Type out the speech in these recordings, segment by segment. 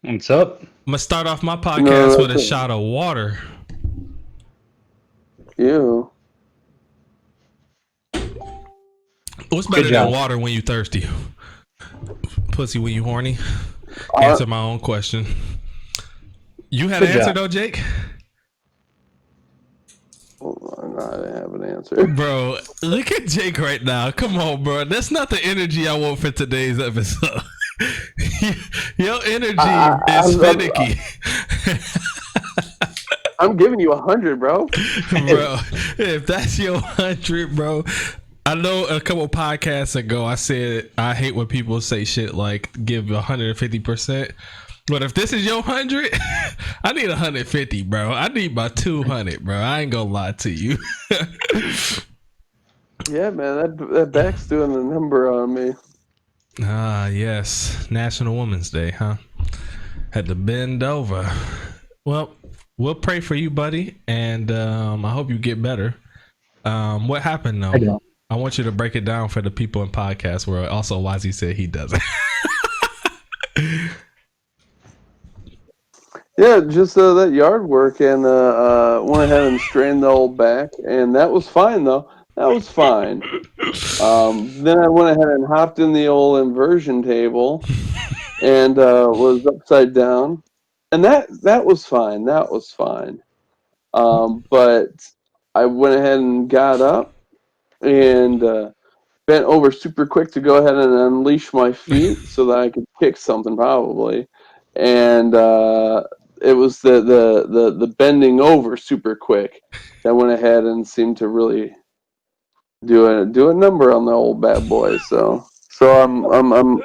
What's up? I'm gonna start off my podcast with a shot of water. Ew. What's better than water when you thirsty? Pussy when you horny? Answer my own question. You had an answer though, Jake? Hold on, I didn't have an answer. Bro, look at Jake right now. Come on, bro. That's not the energy I want for today's episode. Your energy is finicky. I'm giving you 100, bro. Bro, if that's your 100, bro. I know a couple podcasts ago I said I hate when people say shit like give 150%. But if this is your 100, I need 150, bro. I need my 200, bro. I ain't gonna lie to you. Yeah, man, that back's doing a number on me. Ah, yes. National Women's Day, huh? Had to bend over. Well, we'll pray for you, buddy, and I hope you get better. What happened, though? I want you to break it down for the people in podcast world. Also, Wazzy said he doesn't. Yeah, just that yard work, and went ahead and strained the old back, and that was fine, though. That was fine. Then I went ahead and hopped in the old inversion table and was upside down, and that was fine. That was fine. But I went ahead and got up and bent over super quick to go ahead and unleash my feet so that I could kick something probably, and it was the bending over super quick that went ahead and seemed to really do a number on the old bad boy. So I'm in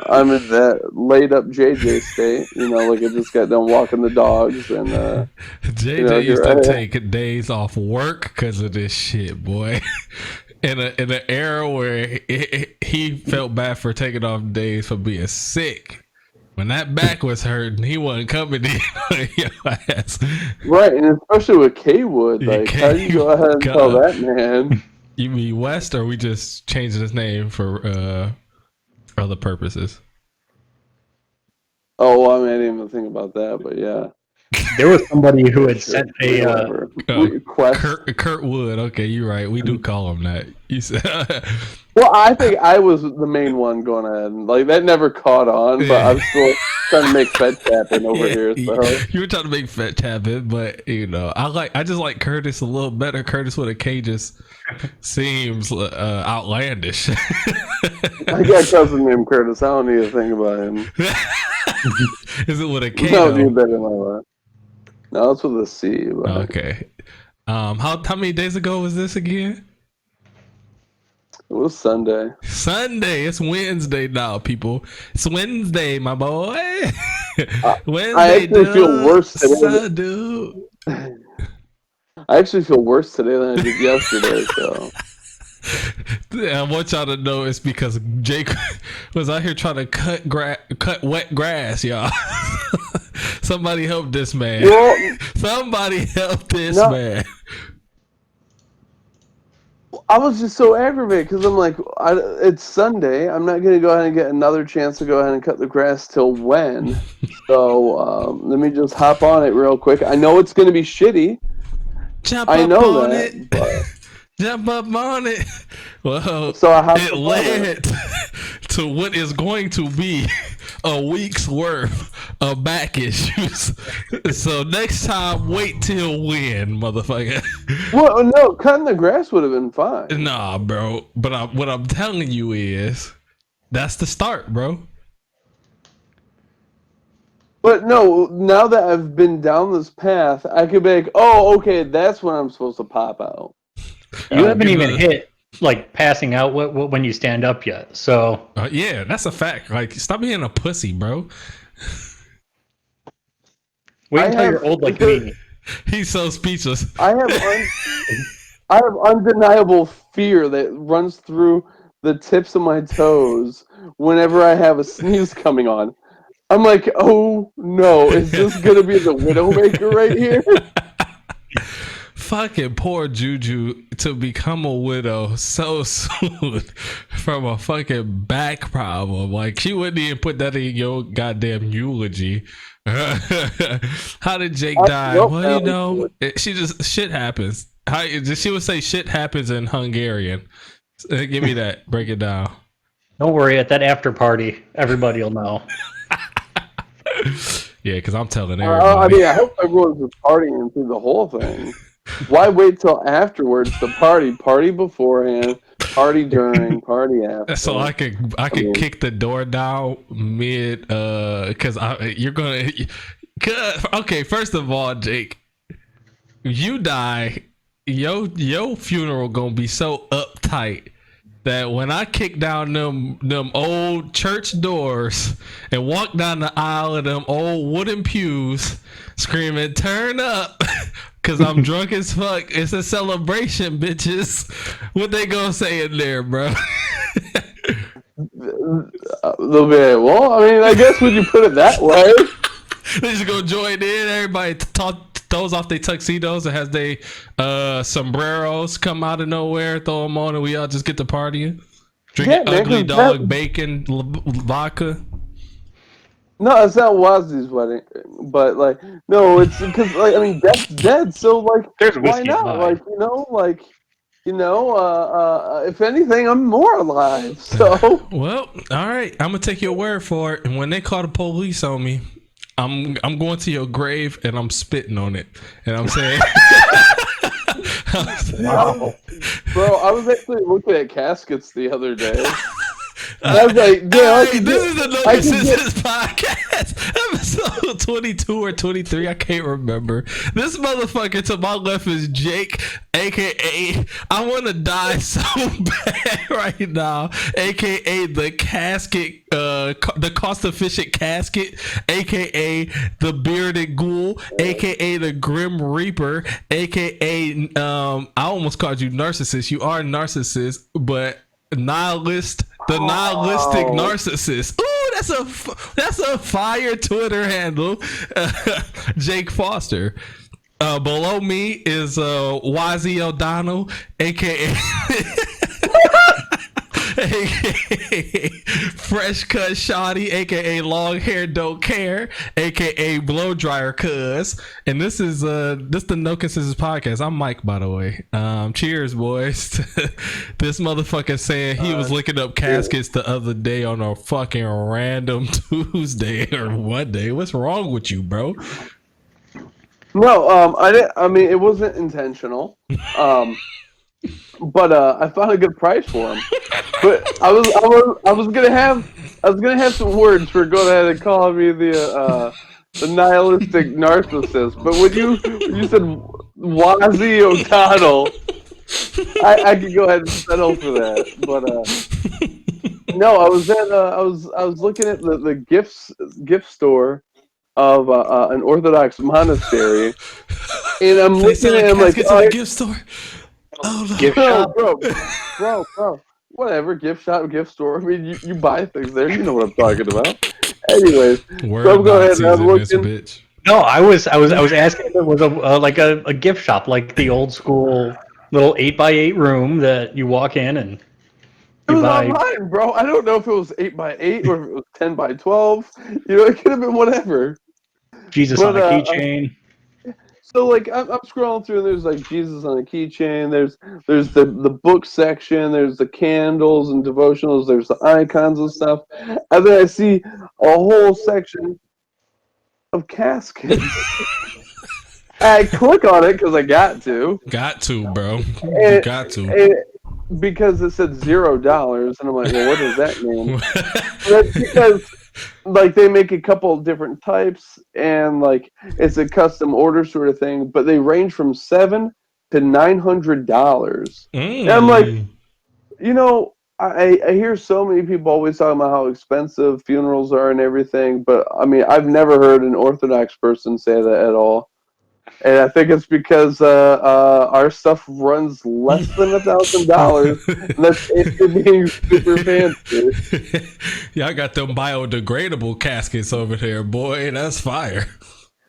that laid up JJ state, like I just got done walking the dogs, and JJ used to take days off work because of this shit, boy. In an era where he felt bad for taking off days for being sick. When that back was hurting, he wasn't coming in on your ass. Right, and especially with K-Wood, like, how do you go ahead and tell that man? You mean West, or we just changed his name for other purposes? Oh, well, I didn't even think about that, but yeah. There was somebody who had sent a Kurt Wood. Okay, you're right. We do call him that. You said. Well, I think I was the main one going ahead, and like that never caught on, but I'm still trying to make fed tapping over here. So you were trying to make fed tapping, but I just like Curtis a little better. Curtis with a K just seems outlandish. I got a cousin named Curtis. I don't need to think about him. Is it with a K? No, do better in my life. No, it's with a C. But... Okay. How many days ago was this again? It was Sunday. Sunday. It's Wednesday now, people. It's Wednesday, my boy. Wednesday. I actually feel worse today. Dude. I actually feel worse today than I did yesterday. So. I want y'all to know it's because Jake was out here trying to cut wet grass, y'all. Somebody help this man. Well, somebody help this man. I was just so aggravated because I'm like, it's Sunday. I'm not going to go ahead and get another chance to go ahead and cut the grass till when. So let me just hop on it real quick. I know it's going to be shitty. I know that. But... Jump up on it. Well, so it led to what is going to be a week's worth of back issues. So next time, wait till when, motherfucker. Well, no, cutting the grass would have been fine. Nah, bro. But what I'm telling you is, that's the start, bro. But no, now that I've been down this path, I could be like, oh, okay, that's when I'm supposed to pop out. You haven't even hit like passing out when you stand up yet. So yeah, that's a fact. Like, stop being a pussy, bro. Wait until you're old like me. He's so speechless. I have undeniable fear that runs through the tips of my toes whenever I have a sneeze coming on. I'm like, oh no, is this gonna be the Widowmaker right here? fucking poor Juju to become a widow so soon from a fucking back problem. Like, she wouldn't even put that in your goddamn eulogy. How did Jake die? Nope, Well, you know, shit happens. She would say shit happens in Hungarian. Give me that. Break it down. Don't worry, at that after party, everybody will know. Yeah, because I'm telling everybody. I mean, I hope everyone's just partying through the whole thing. Why wait till afterwards to party? Party beforehand, party during, party after. So I could kick the door down mid, because you're gonna. Okay, first of all, Jake, you die, your funeral gonna be so uptight that when I kick down them old church doors and walk down the aisle of them old wooden pews, screaming "Turn up," cause I'm drunk as fuck. It's a celebration, bitches. What they gonna say in there, bro? They'll be like, well, I mean, I guess when you put it that way. They just gonna join in. Everybody throws off their tuxedos and has they sombreros come out of nowhere, throw them on, and we all just get to partying, drinking ugly dog bacon vodka. No, it's not Wazzy's wedding, but like, no, it's because like, I mean, Death's dead, so like, There's why whiskey not? alive. Like, if anything, I'm more alive. So, Well, all right, I'm gonna take your word for it. And when they call the police on me, I'm going to your grave and I'm spitting on it, and I'm saying, Wow. bro, I was actually looking at caskets the other day. And I was like, yeah, hey, this is the No Consensus Podcast, episode 22 or 23. I can't remember. This motherfucker to my left is Jake, aka I want to die so bad right now, aka the casket, the cost efficient casket, aka the bearded ghoul, aka the grim reaper, aka I almost called you narcissist. You are a narcissist, but nihilist. The nihilistic narcissist. Ooh, that's a fire Twitter handle. Jake Foster. Below me is YZ O'Donnell, aka aka Fresh Cut Shoddy, aka Long Hair Don't Care, aka Blow Dryer Cuz. And this is the No Consensus Podcast. I'm Mike, by the way. Cheers, boys. This motherfucker saying he was looking up caskets the other day on a fucking random Tuesday or Monday. What's wrong with you, bro? No, I didn't. I mean, it wasn't intentional. But I found a good price for them. But I was gonna have some words for going ahead and calling me the nihilistic narcissist. But when you said Wazzy O'Donnell, I could go ahead and settle for that. But no, I was looking at the gift store of an Orthodox monastery, and I'm looking at it, I'm like, to the gift store. Oh, no. Gift shop. Bro. Whatever, gift shop, gift store. I mean, you buy things there. You know what I'm talking about. Anyways, so go ahead and I'm looking. Bitch. No, I was asking if it was a gift shop, like the old school little 8x8 room that you walk in and It you was buy. online, bro. I don't know if it was 8x8 or if it was 10x12. You know, it could have been whatever. Jesus on a keychain. So like I'm scrolling through and there's like Jesus on a keychain, there's the book section, there's the candles and devotionals, there's the icons and stuff, and then I see a whole section of caskets. I click on it because I got to, bro. And, got to. and because it said $0, and I'm like, well, what does that mean? That's because like they make a couple of different types, and like it's a custom order sort of thing, but they range from $700 to $900. And I'm like, you know, I hear so many people always talking about how expensive funerals are and everything, but I mean, I've never heard an Orthodox person say that at all. And I think it's because our stuff runs less than $1,000, and that's it being super fancy. Y'all got them biodegradable caskets over there, boy. That's fire.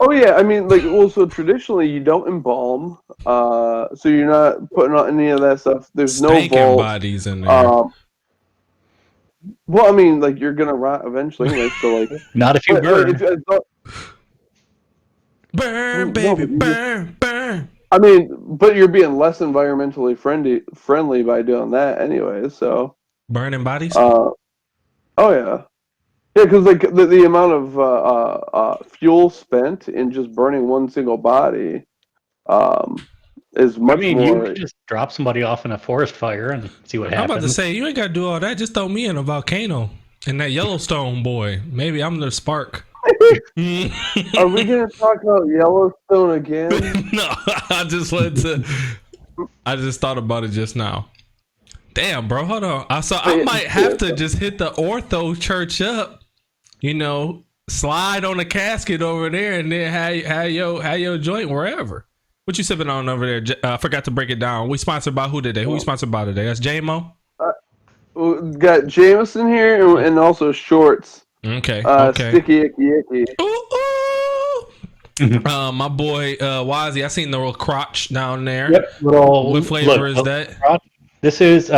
Oh yeah, I mean, like, well, so traditionally you don't embalm, so you're not putting on any of that stuff. There's no Stinking vault. bodies in there. Well, I mean, like, you're gonna rot eventually anyway. So like, Not if you but, burn. like, Burn, no, baby, burn, burn. I mean, but you're being less environmentally friendly by doing that anyway. So, Burning bodies? oh yeah, yeah, because like the amount of fuel spent in just burning one single body is I much mean, you more. could just drop somebody off in a forest fire and see what I'm about to happens. say, you ain't got to do all that. Just throw me in a volcano. And that Yellowstone boy. Maybe I'm the spark. Are we gonna talk about Yellowstone again? No, I just thought about it just now. Damn, bro, hold on. I might have to just hit the ortho church up, slide on the casket over there, and then have your joint wherever. What you sipping on over there? I forgot to break it down. We sponsored by who today? Who we sponsored by today? That's J-Mo? We got Jameson here and also shorts. Okay. Sticky icky icky. Ooh, ooh. My boy Wazzy, I seen the little crotch down there. Yep. What flavor is that? This is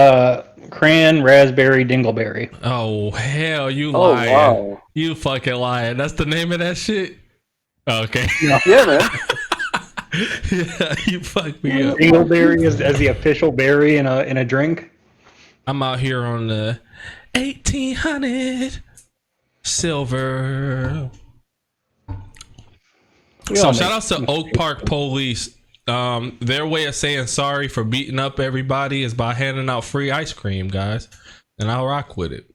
cran raspberry dingleberry. Oh hell, you lying. Wow. You fucking lying. That's the name of that shit? Okay. Yeah, man. Yeah, you fucked me up. Dingleberry is as the official berry in a drink. I'm out here on the 1800 silver. So shout out to Oak Park Police. Their way of saying sorry for beating up everybody is by handing out free ice cream, guys, and I'll rock with it.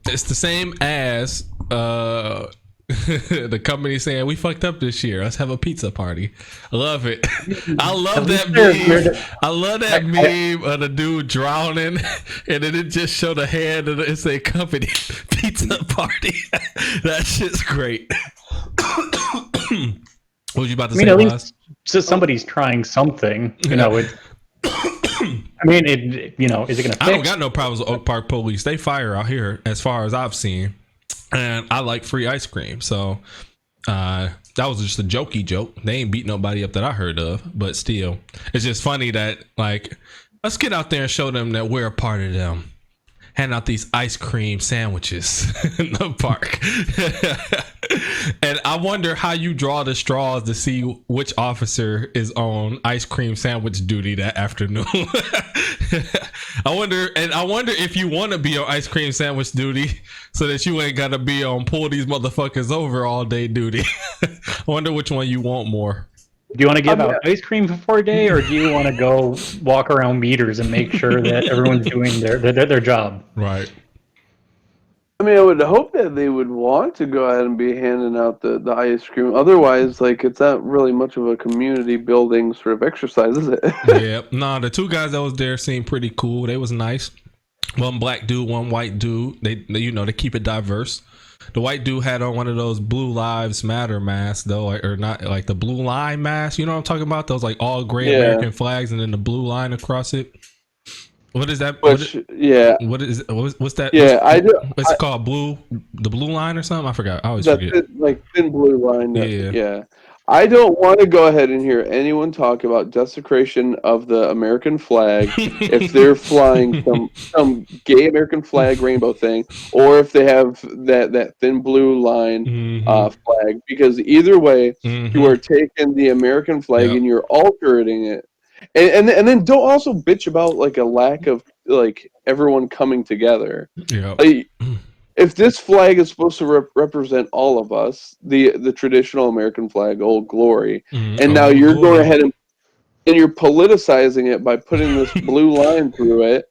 It's the same as the company saying we fucked up this year. Let's have a pizza party. I love it. I love that meme. I love that meme of the dude drowning, and then it just showed a hand and it say company pizza party. That shit's great. What was you about to say? At least somebody's trying something. It. I mean, is it going to fix? I don't got no problems with Oak Park Police. They fire out here, as far as I've seen, and I like free ice cream. So that was just a jokey joke. They ain't beat nobody up that I heard of, but still, it's just funny that let's get out there and show them that we're a part of them. Hand out these ice cream sandwiches in the park. And I wonder how you draw the straws to see which officer is on ice cream sandwich duty that afternoon. I wonder if you want to be on ice cream sandwich duty so that you ain't gotta be on pull these motherfuckers over all day duty. I wonder which one you want more. Do you want to give out ice cream for a day, or do you want to go walk around meters and make sure that everyone's doing their job? Right. I mean, I would hope that they would want to go ahead and be handing out the ice cream. Otherwise, it's not really much of a community building sort of exercise, is it? Yeah. No, the two guys that was there seemed pretty cool. They was nice. One black dude, one white dude. They keep it diverse. The white dude had on one of those Blue Lives Matter masks, though, or not, like the blue line mask. You know what I'm talking about? Those all gray American flags and then the blue line across it. What is that? What's that? Yeah, I do. What's it called? The blue line or something? I forgot. I always forget. Thin blue line. Yeah. I don't want to go ahead and hear anyone talk about desecration of the American flag if they're flying some gay American flag rainbow thing, or if they have that thin blue line flag. Because either way, you are taking the American flag and you're altering it. And then don't also bitch about a lack of everyone coming together. Yeah. If this flag is supposed to represent all of us, the traditional American flag, Old Glory, and now you're going ahead and you're politicizing it by putting this blue line through it,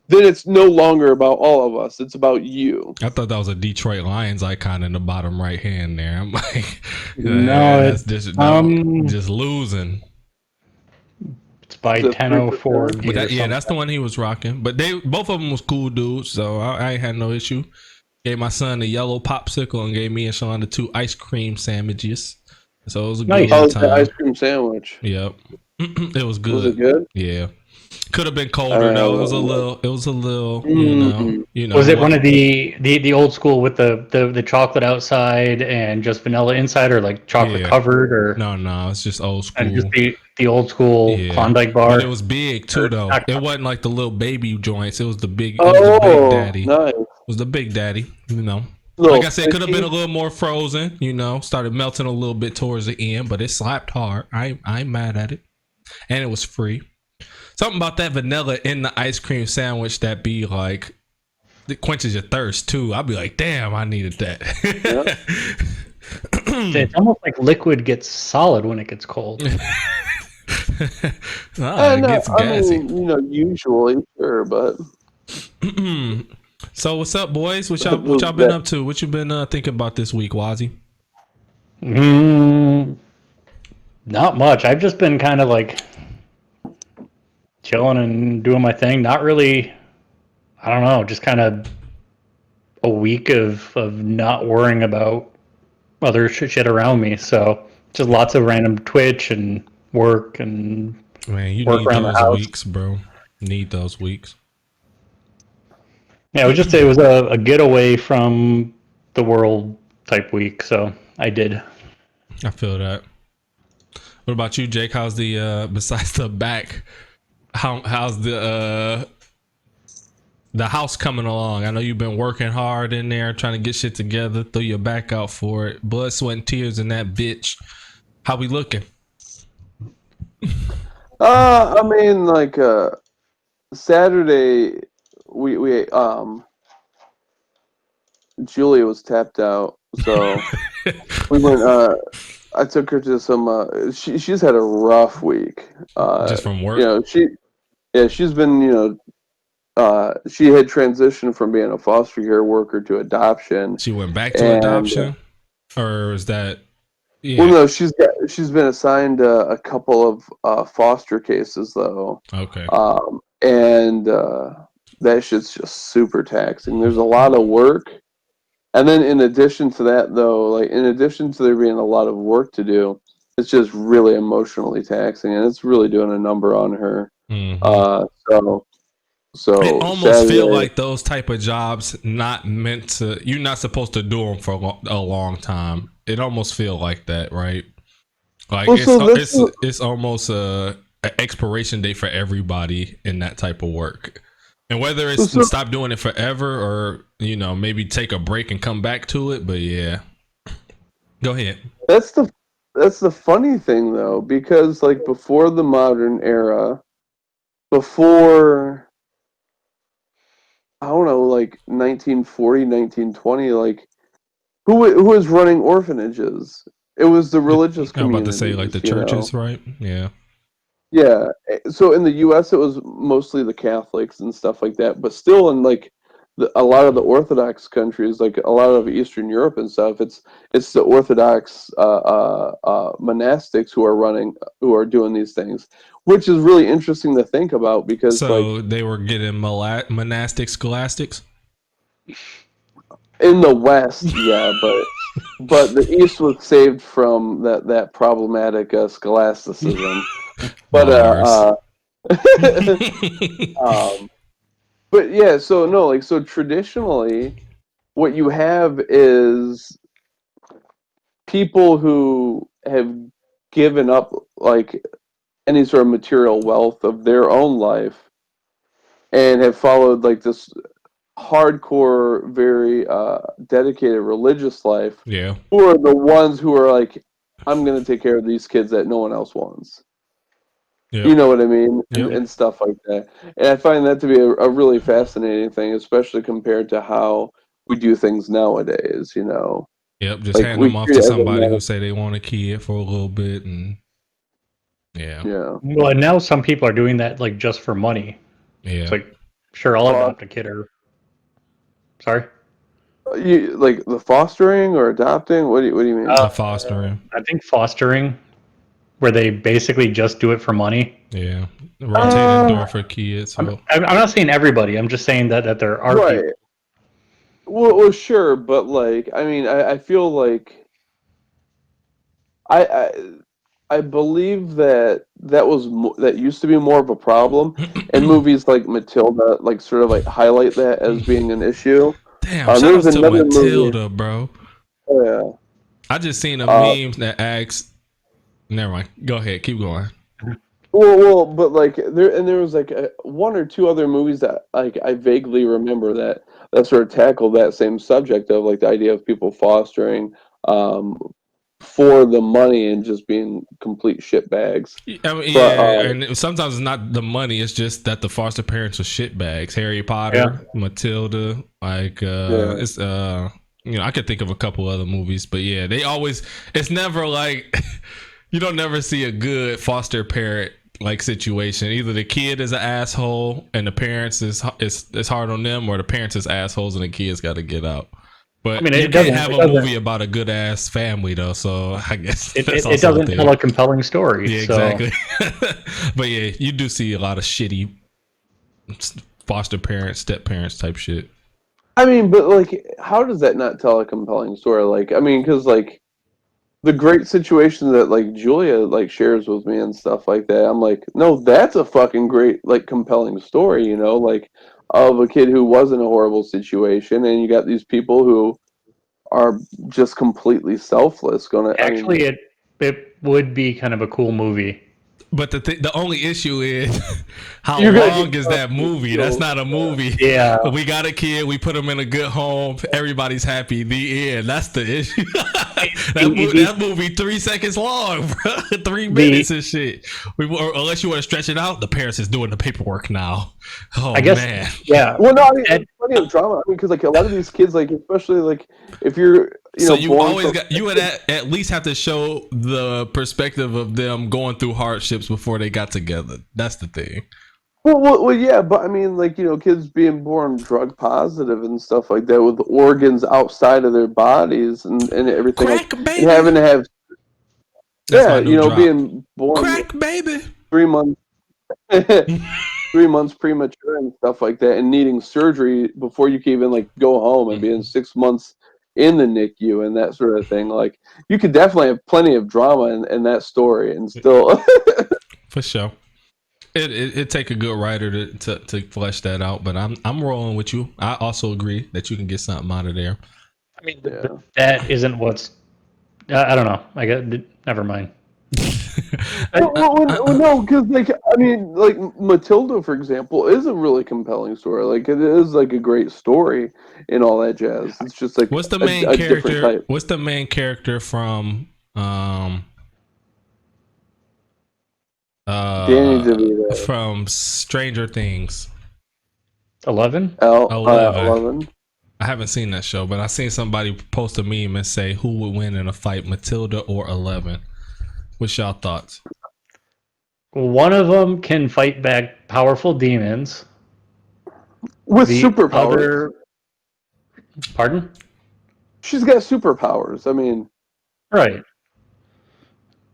then it's no longer about all of us. It's about you. I thought that was a Detroit Lions icon in the bottom right hand there. I'm like, no, it's just losing. It's by 1004. That's the one he was rocking. But both of them was cool dudes, so I ain't had no issue. Gave my son a yellow popsicle and gave me and Sean the 2 ice cream sandwiches. So it was a good time. The ice cream sandwich. Yep. It was good. Was it good? Yeah. Could have been colder though. It was a little. It was a little. You know. Was it one of the old school with the chocolate outside and just vanilla inside, or like chocolate covered, or No. It's just old school. and just the old school Klondike bar? But it was big too, though. It wasn't like the little baby joints. It was the big. It Oh, was the big daddy. Nice. It was the big daddy. You know. Little Like I said, it could have been a little more frozen. You know, started melting a little bit towards the end, but it slapped hard. I ain't mad at it, and it was free. Something about that vanilla in the ice cream sandwich that be like, it quenches your thirst too. I'll be like, damn, I needed that. It's almost like liquid gets solid when it gets cold. It gets gassy. I mean, usually, sure, but. So what's up, boys? What y'all been up to? What you been thinking about this week, Wazzy? Not much. I've just been kind of like chilling and doing my thing. Not really. I don't know. Just kind of a week of not worrying about other shit around me. So just lots of random Twitch and work and man, you work need around the those house. weeks, bro. Need those weeks. Yeah, it was a getaway from the world type week, so I did. I feel that. What about you, Jake? How's the besides the back? How's the house coming along? I know you've been working hard in there, trying to get shit together. Throw your back out for it. Blood, sweat, and tears in that bitch. How we looking? I mean, like Saturday, we Julia was tapped out, so we went. I took her to some. She's had a rough week. Just from work. She's been. She had transitioned from being a foster care worker to adoption. She went back to adoption, or is that? Yeah. Well, no, she's been assigned a couple of foster cases though. Okay. And that shit's just super taxing. There's a lot of work. And then in addition to that, though, like in addition to there being a lot of work to do, it's just really emotionally taxing, and it's really doing a number on her. Mm-hmm. So it almost feel like those type of jobs not meant to. You're not supposed to do them for a long time. It almost feel like that, right? Like it's almost an expiration date for everybody in that type of work. And whether it's stop doing it forever or, maybe take a break and come back to it. But yeah, go ahead. That's the funny thing, though, because like before the modern era, before, I don't know, like 1940, 1920, like who was running orphanages? It was the religious community. I'm about to say like the churches, right? Yeah. Yeah, so in the U.S. it was mostly the Catholics and stuff like that, but still in like a lot of the Orthodox countries, like a lot of Eastern Europe and stuff, it's the Orthodox monastics who are doing these things, which is really interesting to think about because they were getting monastic scholastics in the West, yeah, but the East was saved from that problematic scholasticism. But but yeah, so traditionally what you have is people who have given up like any sort of material wealth of their own life and have followed like this hardcore, very dedicated religious life. Yeah. Who are the ones who are like, I'm gonna take care of these kids that no one else wants. Yep. You know what I mean? And stuff like that. And I find that to be a really fascinating thing, especially compared to how we do things nowadays, Yep, just like hand them off to somebody who say they want a kid for a little bit and yeah. Well, and now some people are doing that like just for money. Yeah. It's like, sure, I'll adopt a kid or... Sorry? You like the fostering or adopting? What do you mean? Fostering. I think fostering, where they basically just do it for money. Yeah, rotating door for kids. I'm not saying everybody. I'm just saying that there are people. Well, sure, but like, I mean, I feel like I believe that that used to be more of a problem, and movies like Matilda like sort of like highlight that as being an issue. Damn, shout There's outs to another movie. Matilda, bro. Oh, I just seen a yeah. meme that asks. Never mind. Go ahead. Keep going. But like there was like one or two other movies that like I vaguely remember that sort of tackled that same subject of like the idea of people fostering um, for the money and just being complete shit bags. I mean, But yeah, and sometimes it's not the money; it's just that the foster parents are shitbags. Harry Potter, Matilda, like it's I could think of a couple other movies, but yeah, they always. It's never like you don't never see a good foster parent like situation. Either the kid is an asshole and the parents is hard on them, or the parents is assholes and the kids got to get out. But I mean, you can't have a movie about a good ass family though, so I guess it that's also doesn't tell a compelling story. Yeah, so. exactly. But yeah, you do see a lot of shitty foster parents, step parents type shit. I mean, but like, how does that not tell a compelling story? Like, I mean, because like the great situation that like Julia like shares with me and stuff like that, I'm like, no, that's a fucking great like compelling story, like of a kid who was in a horrible situation, and you got these people who are just completely selfless. Actually, it would be kind of a cool movie. But the only issue is how You're gonna long get is that movie? That's not a movie. Yeah. We got a kid. We put him in a good home. Everybody's happy. The end. That's the issue. that movie 3 seconds long, bro. 3 minutes and shit. Unless you want to stretch it out, the parents is doing the paperwork now. Oh, I guess, man. Yeah. Well, no, I mean, it's plenty of drama. I mean, because like a lot of these kids, like especially like if you're, So you born always from, got you would at least have to show the perspective of them going through hardships before they got together. That's the thing. Well, yeah, but I mean, like kids being born drug positive and stuff like that with organs outside of their bodies and everything, Crack, like, baby. and having to have, That's my new drop. being born Crack, baby. 3 months, 3 months premature and stuff like that, and needing surgery before you can even like go home, and being 6 months in the NICU and that sort of thing. Like, you could definitely have plenty of drama in that story and still. For sure. It take a good writer to flesh that out, but I'm rolling with you. I also agree that you can get something out of there. I mean, that isn't what's. I don't know. Never mind. No, because like I mean, like Matilda, for example, is a really compelling story. Like, it is like a great story and all that jazz. It's just like what's the main character? What's the main character from Danny DeVito from Stranger Things? 11? 11. I haven't seen that show, but I seen somebody post a meme and say who would win in a fight, Matilda or 11. What's y'all thoughts? One of them can fight back powerful demons with superpowers. Pardon? She's got superpowers. I mean, right.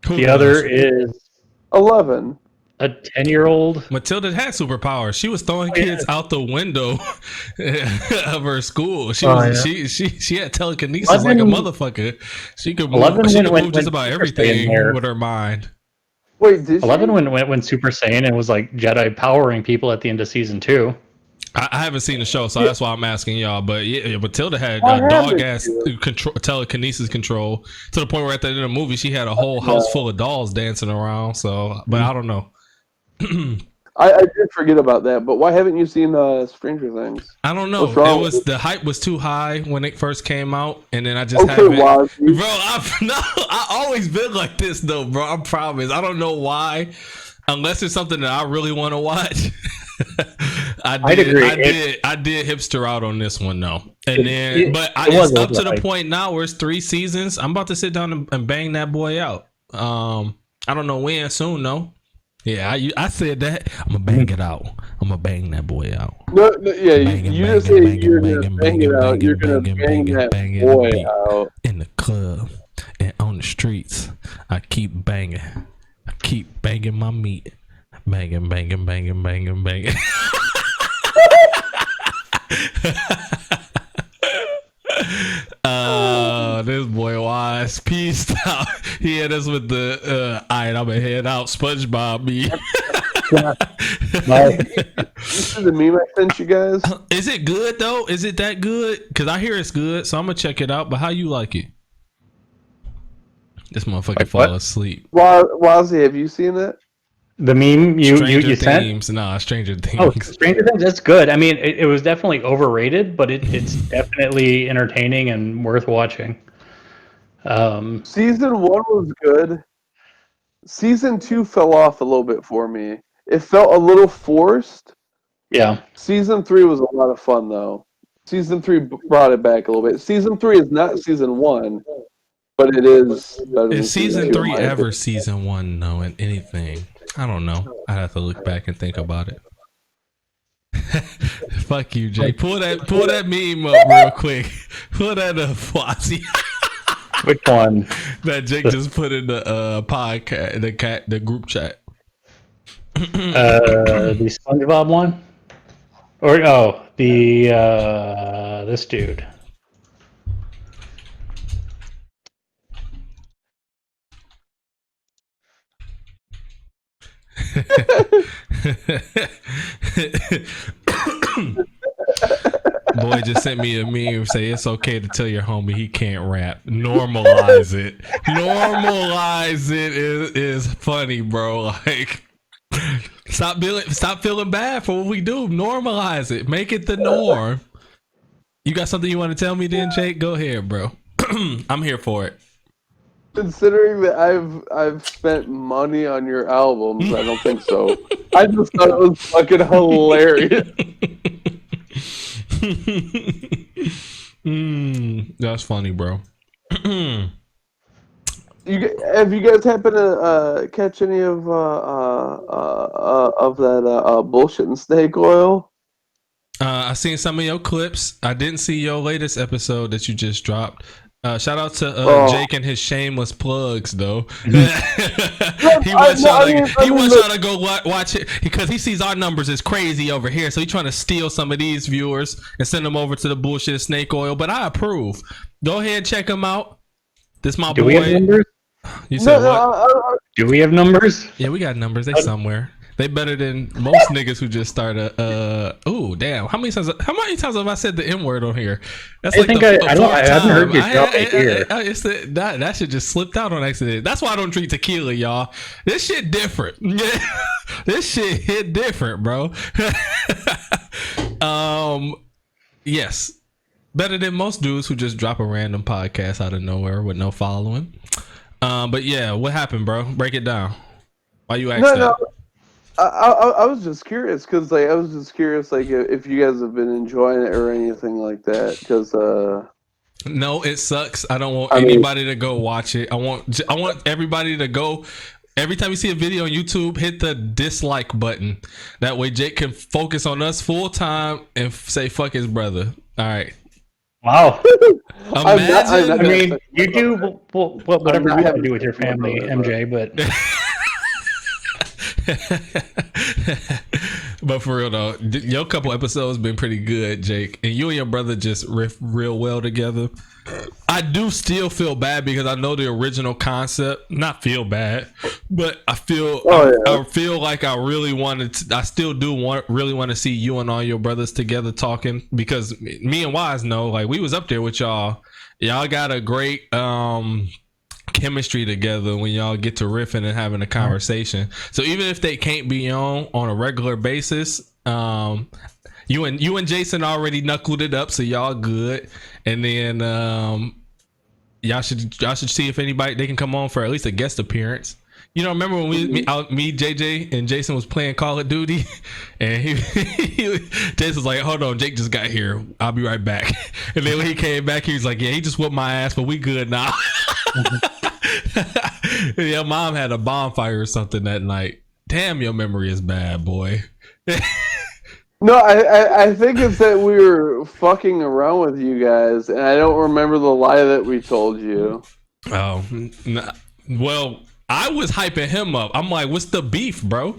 The other is 11. A 10-year-old. Matilda had superpowers. She was throwing kids out the window of her school. She had telekinesis 11, like a motherfucker. She could move just about everything with her mind. Wait, did 11 went Super Saiyan and was like Jedi powering people at the end of season 2. I haven't seen the show, so that's why I'm asking y'all. But yeah, Matilda had dog ass telekinesis control to the point where at the end of the movie she had a whole house full of dolls dancing around. So, but I don't know. I did forget about that, but why haven't you seen Stranger Things? I don't know. The hype was too high when it first came out, and then I just haven't. Bro, I always been like this though, bro. I promise. I don't know why, unless it's something that I really want to watch. I'd agree. I did hipster out on this one though, and it's up to the point now where it's 3 seasons. I'm about to sit down and bang that boy out. I don't know when, soon though. Yeah, I said that. I'm gonna bang it out. I'm gonna bang that boy out. No, yeah, you just say you're gonna bang it out. You're gonna bang that boy out in the club and on the streets. I keep banging. I keep banging my meat. Banging. Oh, this boy wise. Peace out. He hit us with the alright, I'm gonna head out. SpongeBob me. This is the meme I sent you guys. Is it good though? Is it that good? Because I hear it's good, so I'm gonna check it out. But how you like it? This motherfucker Like fall what? asleep. Wazzy, have you seen it? The meme you Stranger sent? Things. Nah, Stranger Things. Oh, Stranger Things, that's good. I mean, it was definitely overrated, but it's definitely entertaining and worth watching. Season 1 was good. Season 2 fell off a little bit for me. It felt a little forced. Yeah. Season 3 was a lot of fun, though. Season 3 brought it back a little bit. Season 3 is not Season 1, but it is better than Is season 3 2, ever season 1 though in anything? I don't know. I'd have to look back and think about it. Fuck you, Jay. Pull that meme up real quick. Pull that up, Flossie. Which one? That Jake just put in the podcast, the group chat. The SpongeBob one? Or this dude. Boy just sent me a meme say it's okay to tell your homie he can't rap. Normalize it. Normalize it is funny, bro. Like stop feeling bad for what we do. Normalize it. Make it the norm. You got something you want to tell me then, Jake? Go ahead, bro. I'm here for it. Considering that I've spent money on your albums, I don't think so. I just thought it was fucking hilarious. That's funny, bro. Have you guys happened to catch any of that bullshit and snake oil? I seen some of your clips. I didn't see your latest episode that you just dropped. Shout out to Jake and his shameless plugs, though. He wants y'all to go watch it because he sees our numbers is crazy over here. So he's trying to steal some of these viewers and send them over to the bullshit snake oil. But I approve. Go ahead and check him out. This my boy. Do we have numbers? You said what? Do we have numbers? Yeah, we got numbers. They somewhere. They better than most niggas who just started. Oh damn! How many times have I said the N word on here? That's I haven't heard you drop it here. That shit just slipped out on accident. That's why I don't drink tequila, y'all. This shit different. This shit hit different, bro. Yes, better than most dudes who just drop a random podcast out of nowhere with no following. But yeah, what happened, bro? Break it down. Why you asked that? No. I was just curious because if you guys have been enjoying it or anything like that because no, it sucks. I don't want anybody to go watch it. I want everybody to go. Every time you see a video on YouTube, hit the dislike button. That way Jake can focus on us full time and say fuck his brother. All right. Wow. Imagine. I mean, you do whatever you want to do with your family, MJ, but. But for real though, your couple episodes been pretty good, Jake, and you and your brother just riff real well together. I do still feel bad because I know the original concept. Not feel bad, but I feel I feel like I really wanted to, I still do really want to see you and all your brothers together talking because me and Wise know like we was up there with y'all. Y'all got a great chemistry together when y'all get to riffing and having a conversation. So even if they can't be on a regular basis, you and Jason already knuckled it up, so y'all good. And then y'all should see if anybody they can come on for at least a guest appearance. You know, remember when me, JJ, and Jason was playing Call of Duty, and Jason was like, "Hold on, Jake just got here. I'll be right back." And then when he came back, he was like, "Yeah, he just whooped my ass, but we good now." Your mom had a bonfire or something that night. Damn, your memory is bad, boy. No, I think it's that we were fucking around with you guys, and I don't remember the lie that we told you. Oh, well. I was hyping him up. I'm like, what's the beef, bro?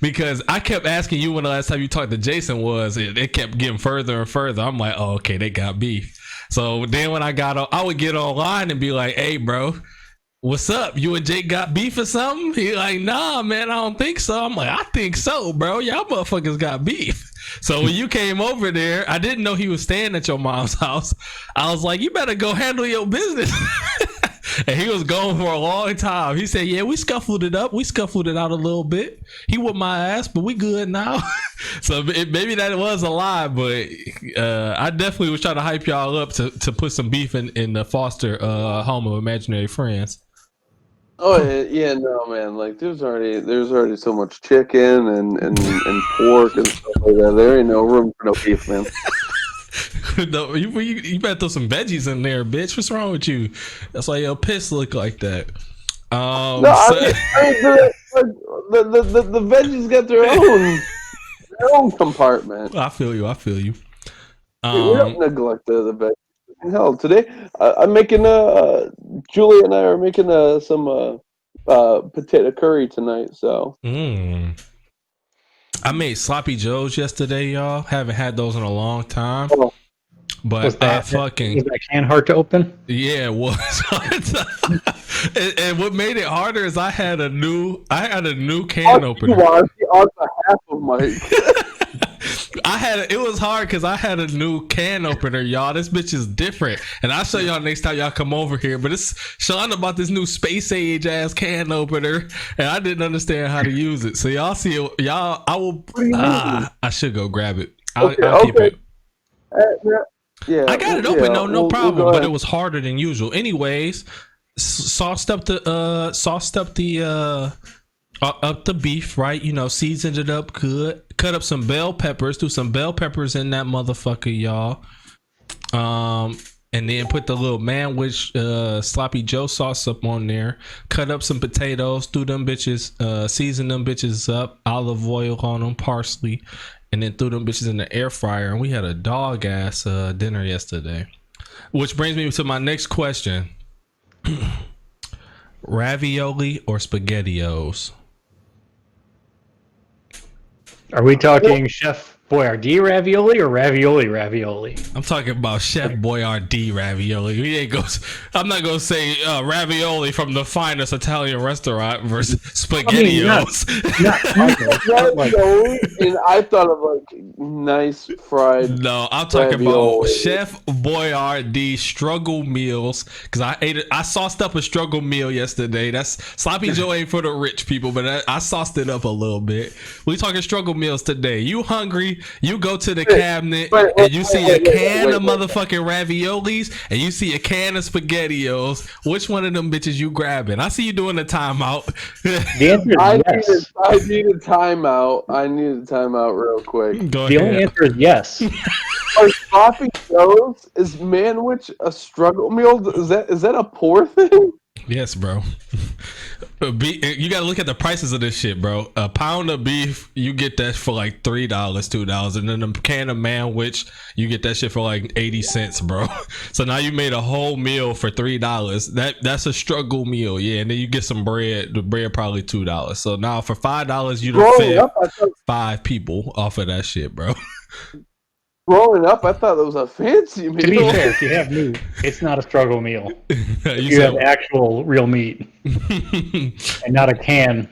Because I kept asking you when the last time you talked to Jason was. It kept getting further and further. I'm like, oh, okay, they got beef. So then when I got on, I would get online and be like, "Hey, bro, what's up? You and Jake got beef or something?" He like, "Nah, man, I don't think so." I'm like, "I think so, bro. Y'all motherfuckers got beef." So when you came over there, I didn't know he was staying at your mom's house. I was like, "You better go handle your business." And he was gone for a long time. He said, "Yeah, we scuffled it up. We scuffled it out a little bit. He whooped my ass, but we good now." So maybe that was a lie, but I definitely was trying to hype y'all up to put some beef in the foster home of imaginary friends. Oh yeah, no man. Like there's already so much chicken and pork and stuff like that. There ain't no room for no beef, man. No, you better throw some veggies in there, bitch. What's wrong with you? That's why your piss look like that. No, I mean the veggies got their own compartment. I feel you. We don't neglect the veggies. Hell, today I'm making Julie and I are making some potato curry tonight. So. I made sloppy joes yesterday, y'all. Haven't had those in a long time. Oh. But Was that can hard to open? Yeah, it was. and what made it harder is I had a new can opener. On behalf of Mike. It was hard because I had a new can opener, y'all. This bitch is different, and I'll show y'all next time y'all come over here. But it's Sean about this new space age ass can opener, and I didn't understand how to use it. So y'all see it, y'all. I will. I should go grab it. I'll keep it. Yeah, I got it open though, no problem. But it was harder than usual. Anyways, sauced up the beef, right? You know, seasoned it up good. Cut up some bell peppers. Threw some bell peppers in that motherfucker, y'all. And then put the little manwich sloppy joe sauce up on there. Cut up some potatoes. Threw them bitches. Seasoned them bitches up. Olive oil on them. Parsley. And then threw them bitches in the air fryer. And we had a dog ass dinner yesterday. Which brings me to my next question. Ravioli or SpaghettiOs? Are we talking Chef Boyardee ravioli or ravioli? I'm talking about Chef Boyardee ravioli. I'm not gonna say ravioli from the finest Italian restaurant versus SpaghettiOs. Ravioli, and I thought of like nice fried. No, I'm talking about Chef Boyardee struggle meals because I sauced up a struggle meal yesterday. That's sloppy joe ain't for the rich people, but I sauced it up a little bit. We talking struggle meals today. You hungry? You go to the cabinet and you see a can of motherfucking raviolis and you see a can of SpaghettiOs. Which one of them bitches you grabbing? I see you doing the timeout. The answer is yes. I need a timeout. I need a timeout real quick. The only answer is yes. Are sloppy joes? Is manwich a struggle meal? Is that a poor thing? Yes, bro. You gotta look at the prices of this shit, bro. A pound of beef, you get that for like $3, $2, and then a can of manwich, you get that shit for like 80 cents, bro. So now you made a whole meal for $3. That's a struggle meal, yeah. And then you get some bread. The bread probably $2. So now for $5, you done fed 5 people off of that shit, bro. Growing up, I thought it was a fancy meal. To be fair, if you have meat, it's not a struggle meal. You have actual real meat and not a can.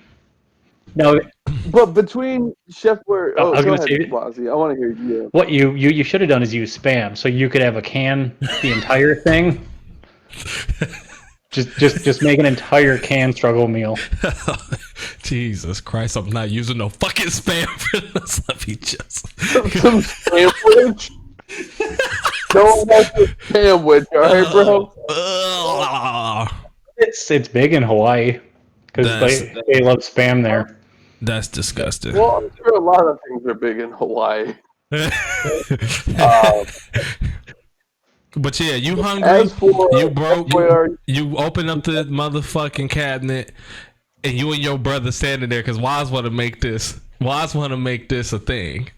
No, but between Chef Boyardee, I was going to say, Wazzy, I want to hear you. What you should have done is use Spam, so you could have a can, the entire thing. Just make an entire can struggle meal. Jesus Christ, I'm not using no fucking Spam for this. Let me just some sandwich. No one wants a sandwich, all right, bro? It's big in Hawaii because they love Spam there. That's disgusting. Well, I'm sure a lot of things are big in Hawaii. But yeah, you hungry, you broke, you open up the motherfucking cabinet, and you and your brother standing there because Waz want to make this a thing.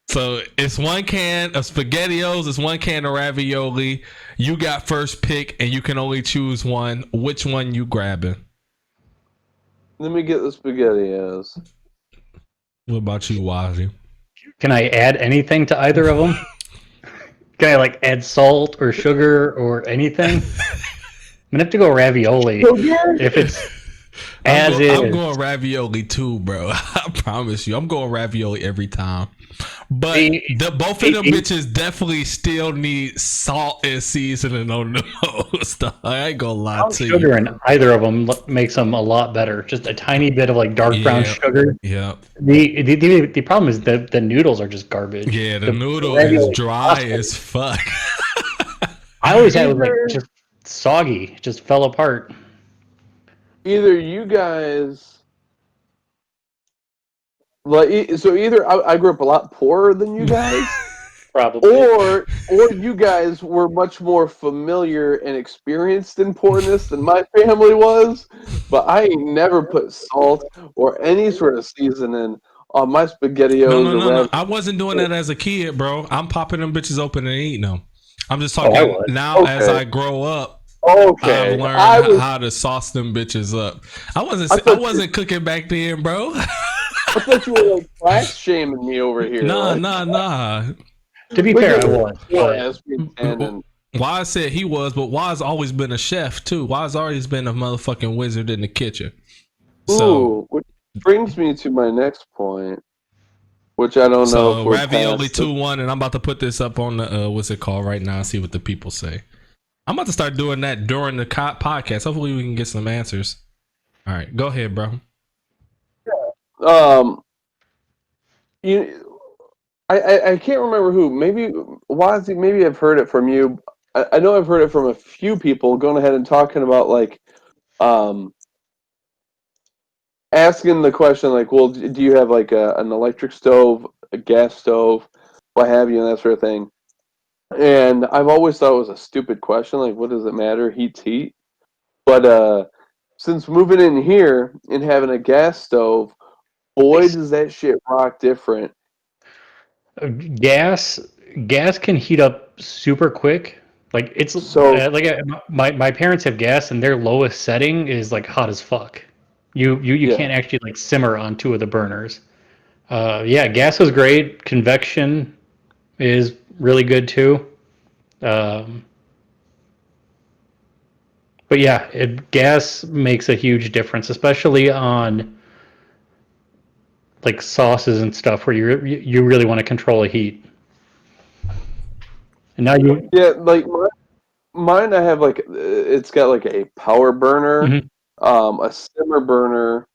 So it's one can of SpaghettiOs, it's one can of ravioli. You got first pick, and you can only choose one. Which one you grabbing? Let me get the SpaghettiOs. What about you, Wazzy? Can I add anything to either of them? Can I like add salt or sugar or anything? I'm gonna have to go ravioli if it's as I'm is. going ravioli too, bro. I promise you, I'm going ravioli every time. But The- both of them bitches definitely still need salt and seasoning on those. I ain't gonna lie to you. Sugar in either of them makes them a lot better. Just a tiny bit of like dark brown Yeah, sugar. yeah, The problem is that the noodles are just garbage. yeah. The noodle is ravioli dry pasta, as fuck. I always had it like Either just soggy, just fell apart. either you guys like so either I grew up a lot poorer than you guys, Probably. or you guys were much more familiar and experienced in poorness than my family was. But I ain't never put salt or any sort of seasoning on my spaghettios or No. ravioli. I wasn't doing that as a kid, bro. I'm popping them bitches open and eating them. I'm just I talking was. now as Okay. I grow up. I've Okay, learned how to sauce them bitches up. I wasn't cooking back then, bro. I thought you were like class shaming me over here. Nah. To be Look fair, at I this was. poor But ass pretending. Wise said he was, but Wise always been a chef too. Wise always been a motherfucking wizard in the kitchen. So, Ooh, which brings me to my next point, which I don't know if we're ravioli past 2-1, and I'm about to put this up on the what's it called right now and see what the people say. I'm about to start doing that during the podcast. Hopefully, we can get some answers. All right, go ahead, bro. You, I can't remember who. Maybe Wazzy. Maybe I've heard it from you. I know I've heard it from a few people going ahead and talking about like, asking the question like, well, do you have like an electric stove, a gas stove, what have you, and that sort of thing. And I've always thought it was a stupid question. Like, what does it matter? Heat's heat. But since moving in here and having a gas stove, boy, does that shit rock different. gas gas can heat up super quick. Like it's So my parents have gas and their lowest setting is like hot as fuck. You yeah, can't actually like simmer on two of the burners. Yeah, gas is great. Convection is really good too. Um, but yeah, gas makes a huge difference, especially on like sauces and stuff where you really want to control the heat. And now you. yeah, like mine, I have like it's got like a power burner, Mhm. a simmer burner,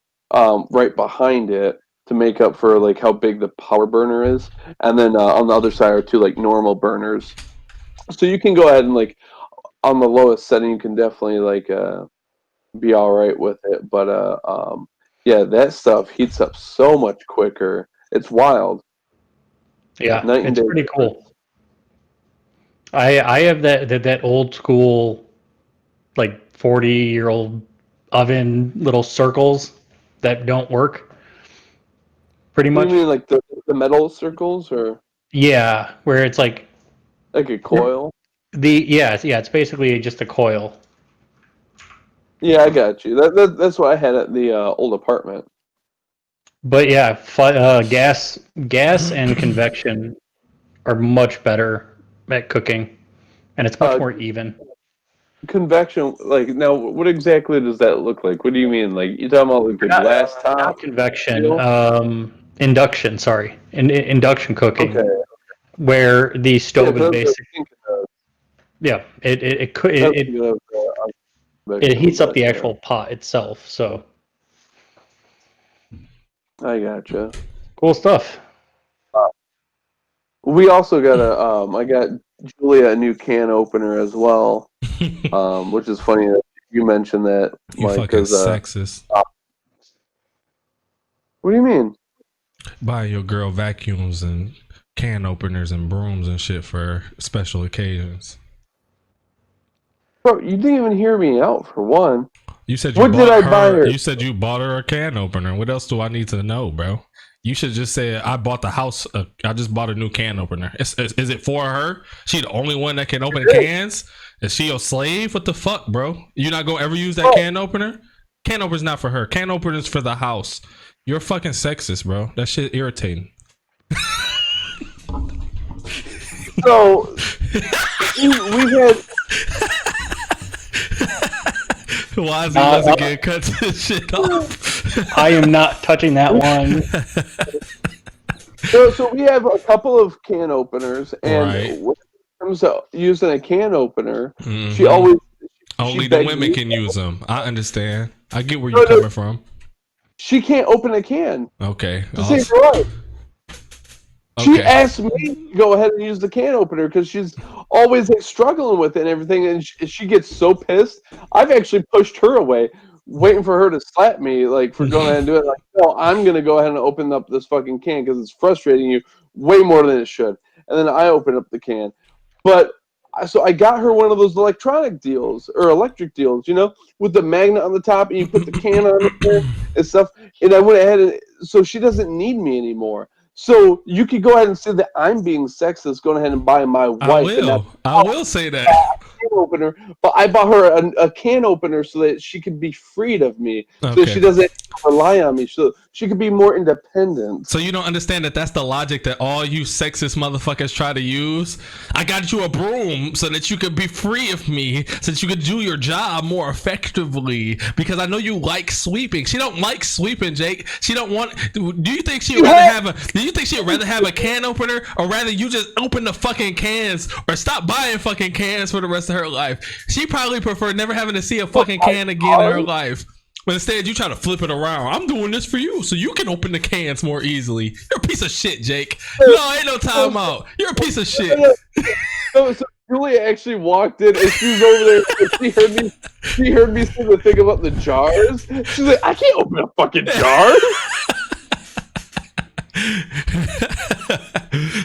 right behind it to make up for like how big the power burner is, and then on the other side are two like normal burners. So you can go ahead and like on the lowest setting, you can definitely like be all right with it. But yeah, that stuff heats up so much quicker. It's wild, Yeah, night and it's day pretty difference. cool. I have that old school like 40-year-old oven little circles that don't work pretty What do you much. mean, like the metal circles or Yeah, where it's like like a coil? it's basically just a coil. Yeah, I got you. That's what I had at the old apartment. But yeah, gas and convection are much better at cooking, and it's much Uh, more even. Convection, like now, what exactly does that look like? What do you mean? Like you talking about like the Not, glass top not convection, deal? induction. Sorry, induction cooking, Okay, where the yeah, stove is that's what I was basic. thinking of. Yeah, it could That's what I was it convection, heats up but the yeah, actual pot itself. So I gotcha. cool stuff. We also got I got Julia a new can opener as well, which is funny that you mentioned that, You Mike, fucking because sexist. what do you mean? Buy your girl vacuums and can openers and brooms and shit for special occasions. Bro, you didn't even hear me out for one. You said you What did bought I buy her. her? You said you bought her a can opener. What else do I need to know, bro? You should just say I bought the house. I just bought a new can opener. Is it for her? She the only one that can open cans? Is she your slave? What the fuck, bro? You not gonna ever use that can opener? Can opener's not for her. Can opener's for the house. You're fucking sexist, bro. That shit irritating. So we had. Why is he once again cuts his shit off? I am not touching that one. So we have a couple of can openers, and Right. when it comes to using a can opener, Mhm. she always Only the begs women me- can use them. I understand. I get where you're coming from. She can't open a can Okay. to save her life. She Okay. asked me to go ahead and use the can opener because she's always like struggling with it and everything, and she gets so pissed. I've actually pushed her away, waiting for her to slap me, like for going ahead and do it. Like, no, I'm gonna go ahead and open up this fucking can because it's frustrating you way more than it should. And then I open up the can, but so I got her one of those electronic deals or electric deals, with the magnet on the top, and you put the can on there and stuff. And I went ahead and so she doesn't need me anymore. So you could go ahead and say that I'm being sexist, going ahead and buying my wife. I will say that. Can opener, but I bought her a can opener so that she could be freed of me, so Okay. she doesn't rely on me, so she could be more independent. So you don't understand that that's the logic that all you sexist motherfuckers try to use? I got you a broom so that you could be free of me, so that you could do your job more effectively, because I know you like sweeping. She don't like sweeping, Jake. She don't want. Do you think she'd rather have a can opener, or rather you just open the fucking cans or stop buying fucking cans for the rest of her life? She probably prefer never having to see a fucking can again in her life. But instead, you try to flip it around. I'm doing this for you so you can open the cans more easily. You're a piece of shit, Jake. No, ain't no time out. You're a piece of shit. So Julia actually walked in and she was over there. And she heard me say the thing about the jars. She's like, I can't open a fucking jar.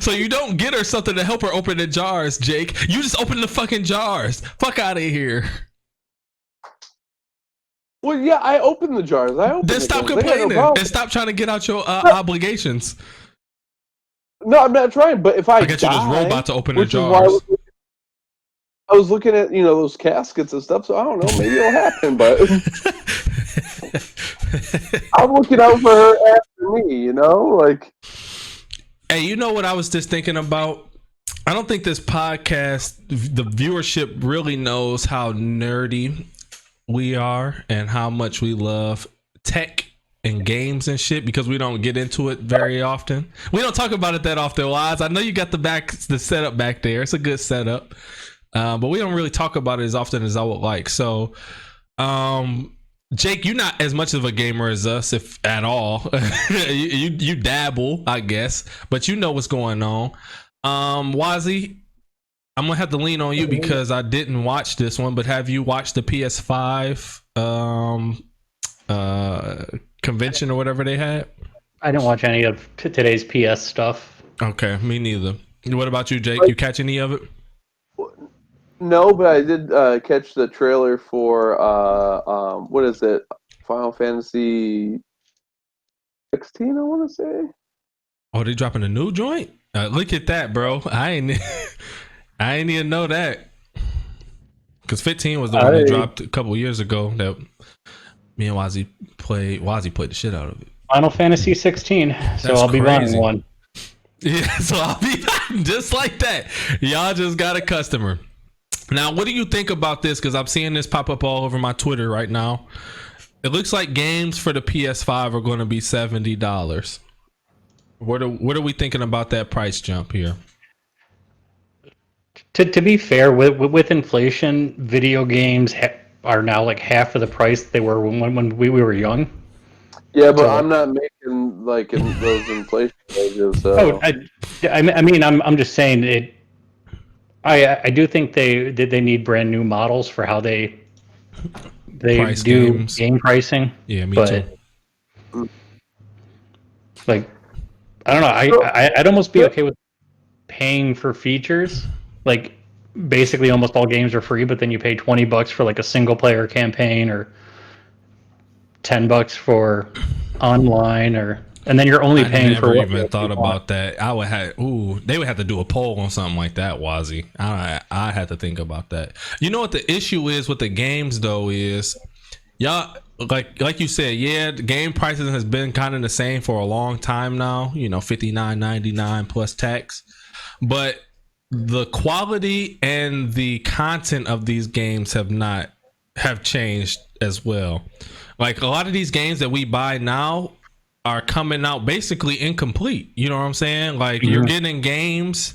So you don't get her something to help her open the jars, Jake. You just open the fucking jars. Fuck out of here. Well, yeah, I opened the jars. Then stop complaining and stop trying to get out your obligations. No, I'm not trying. But if I got you this robot to open the which is why jars. I was looking at those caskets and stuff. So I don't know. Maybe it'll happen. But I'm looking out for her after me. Like. Hey, you know what I was just thinking about? I don't think this podcast, the viewership really knows how nerdy we are and how much we love tech and games and shit, because we don't get into it very often. We don't talk about it that often, Wise. I know you got the setup back there. It's a good setup. But we don't really talk about it as often as I would like. So, Jake, you're not as much of a gamer as us, if at all. you dabble, I guess, but you know what's going on. Wazzy, I'm gonna have to lean on you because I didn't watch this one, but have you watched the PS5 convention or whatever they had? I didn't watch any of today's PS stuff. Okay, me neither. What about you, Jake? You catch any of it? No, but I did catch the trailer for what is it? Final Fantasy 16, I want to say. Oh, they dropping a new joint? Look at that, bro. I ain't even know that. Because 15 was the one that dropped a couple years ago that me and Wazzy played. Wazzy played the shit out of it. Final Fantasy 16. So I'll be buying one. Yeah, so I'll be just like that. Y'all just got a customer. Now, what do you think about this? Because I'm seeing this pop up all over my Twitter right now. It looks like games for the PS5 are going to be $70. What are we thinking about that price jump here? To be fair, with inflation, video games are now like half of the price they were when we were young. Yeah, but I'm not making like in those inflation wages. So. Oh, I mean, I'm just saying it. I do think they need brand new models for how they Price do games. game pricing. Yeah, me too. Like, I don't know. I'd almost be okay with paying for features. Like, basically, almost all games are free, but then you pay $20 for like a single player campaign, or $10 for online, and then you're only paying for. I never even thought about that. They would have to do a poll on something like that, Wazzy. I had to think about that. You know what the issue is with the games though is, y'all, like you said, yeah, the game prices has been kind of the same for a long time now. $59.99 plus tax, but the quality and the content of these games have changed as well. Like a lot of these games that we buy now are coming out basically incomplete. You know what I'm saying? Like you're getting games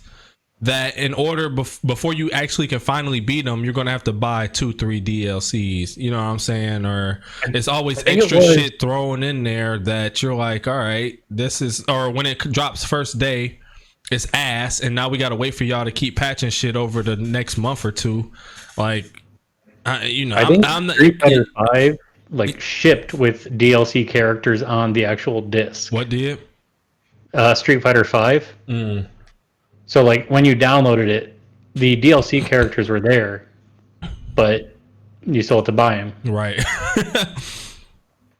that in order before you actually can finally beat them, you're gonna have to buy 2-3 DLCs. You know what I'm saying? Or it's always extra shit thrown in there that you're like, all right, this is, or when it drops first day, it's ass, and now we gotta wait for y'all to keep patching shit over the next month or two. Like, I think Street Fighter 5 like shipped with DLC characters on the actual disc. What did? Street Fighter 5. So like when you downloaded it, the DLC characters were there, but you still have to buy them. Right.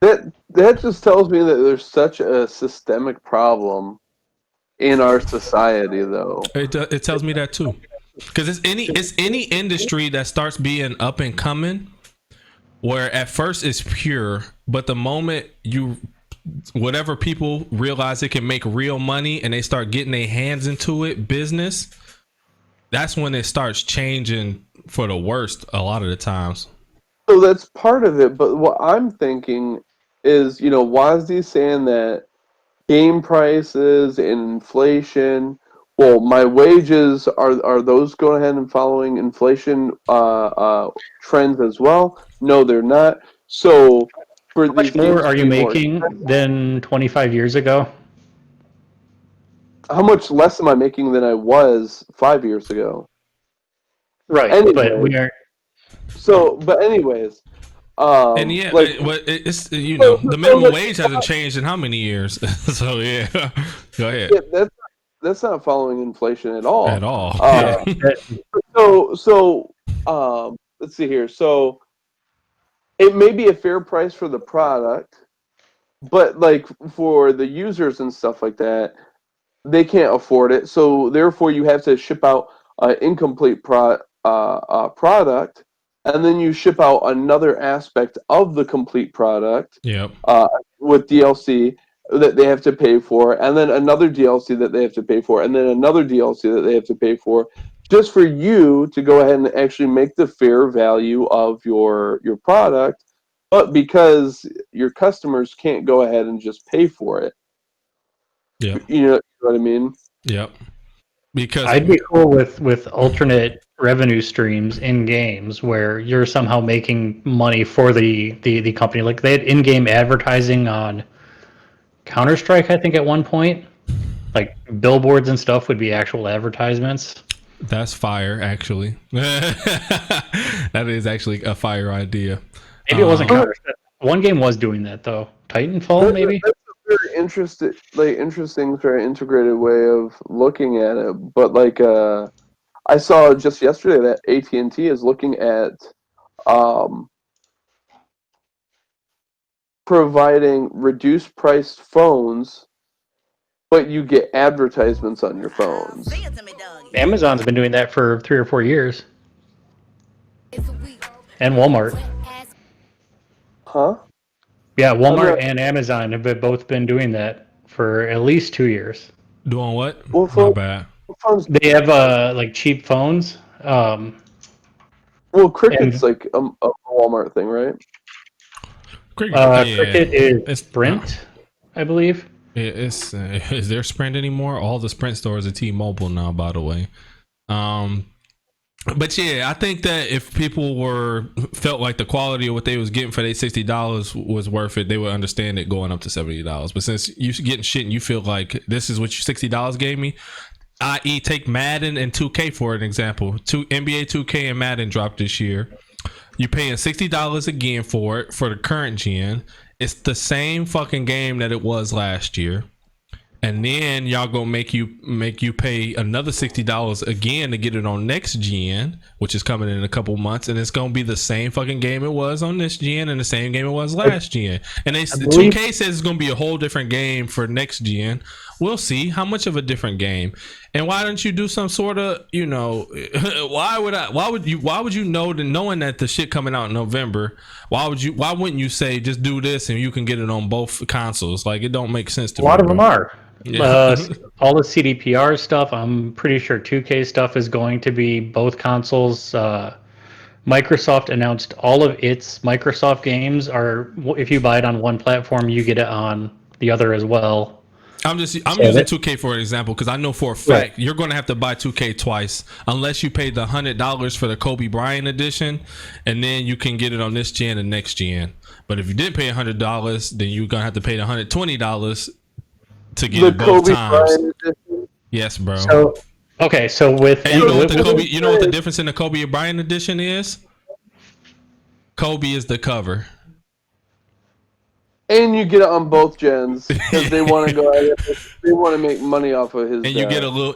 That just tells me that there's such a systemic problem in our society, though. It tells me that too, because it's any industry that starts being up and coming, where at first it's pure, but the moment whatever people realize it can make real money and they start getting their hands into it, business, that's when it starts changing for the worst a lot of the times. So that's part of it, but what I'm thinking is, Wazdy's saying that game prices and inflation, well, my wages, are those going ahead and following inflation trends as well? No, they're not. So for how much more are you making than 25 years ago? How much less am I making than I was 5 years ago? Right, anyway, but we are. So, but anyways, and yeah, it's the minimum wage hasn't changed in how many years? So yeah, go ahead. Yeah, that's not following inflation at all. At all. So let's see here. So it may be a fair price for the product, but like for the users and stuff like that, they can't afford it. So therefore, you have to ship out an incomplete product, and then you ship out another aspect of the complete product. Yep. With DLC that they have to pay for, and then another DLC that they have to pay for, and then another DLC that they have to pay for, just for you to go ahead and actually make the fair value of your product, but because your customers can't go ahead and just pay for it. Yeah. You know what I mean? Yep. Because I'd be cool with alternate revenue streams in games where you're somehow making money for the company. Like they had in-game advertising on Counter-Strike, I think, at one point. Like billboards and stuff would be actual advertisements. That's fire, actually. That is actually a fire idea. Maybe it wasn't Counter-Strike. One game was doing that though. Titanfall, maybe. That's a very interesting, very integrated way of looking at it. But like, I saw just yesterday that AT&T is looking at providing reduced priced phones, but you get advertisements on your phones. Amazon's been doing that for 3 or 4 years. And Walmart. Huh? Yeah, Walmart and Amazon have both been doing that for at least 2 years. Doing what? What Not bad. They have like cheap phones. Well, Cricket's like a Walmart thing, right? Cricket is Sprint, I believe. Is there Sprint anymore? All the Sprint stores are T-Mobile now, by the way. But yeah, I think that if people felt like the quality of what they was getting for their $60 was worth it, they would understand it going up to $70. But since you're getting shit and you feel like this is what your $60 gave me, i.e. take Madden and 2K for an example. NBA 2K and Madden dropped this year. You're paying $60 again for it for the current gen. It's the same fucking game that it was last year. And then y'all gonna make you pay another $60 again to get it on next gen, which is coming in a couple months, and it's gonna be the same fucking game it was on this gen and the same game it was last gen. And 2K says it's gonna be a whole different game for next gen, we'll see how much of a different game. And why don't you do some sort of, why would you know that knowing that the shit coming out in November, why wouldn't you say just do this and you can get it on both consoles? Like, it don't make sense to A me. lot of them are. Yeah. All the CDPR stuff, I'm pretty sure 2K stuff is going to be both consoles. Microsoft announced all of its Microsoft games are, if you buy it on one platform, you get it on the other as well. I'm using that- 2K for an example because I know for a fact you're going to have to buy 2K twice unless you pay the $100 for the Kobe Bryant edition, and then you can get it on this gen and next gen. But if you didn't pay $100, then you're going to have to pay the $120 to get The it both Kobe times. Bryant edition. Yes, bro. So, okay, so with And you know what the difference in the Kobe Bryant edition is? Kobe is the cover. And you get it on both gens because they want to go. They want to make money off of his. And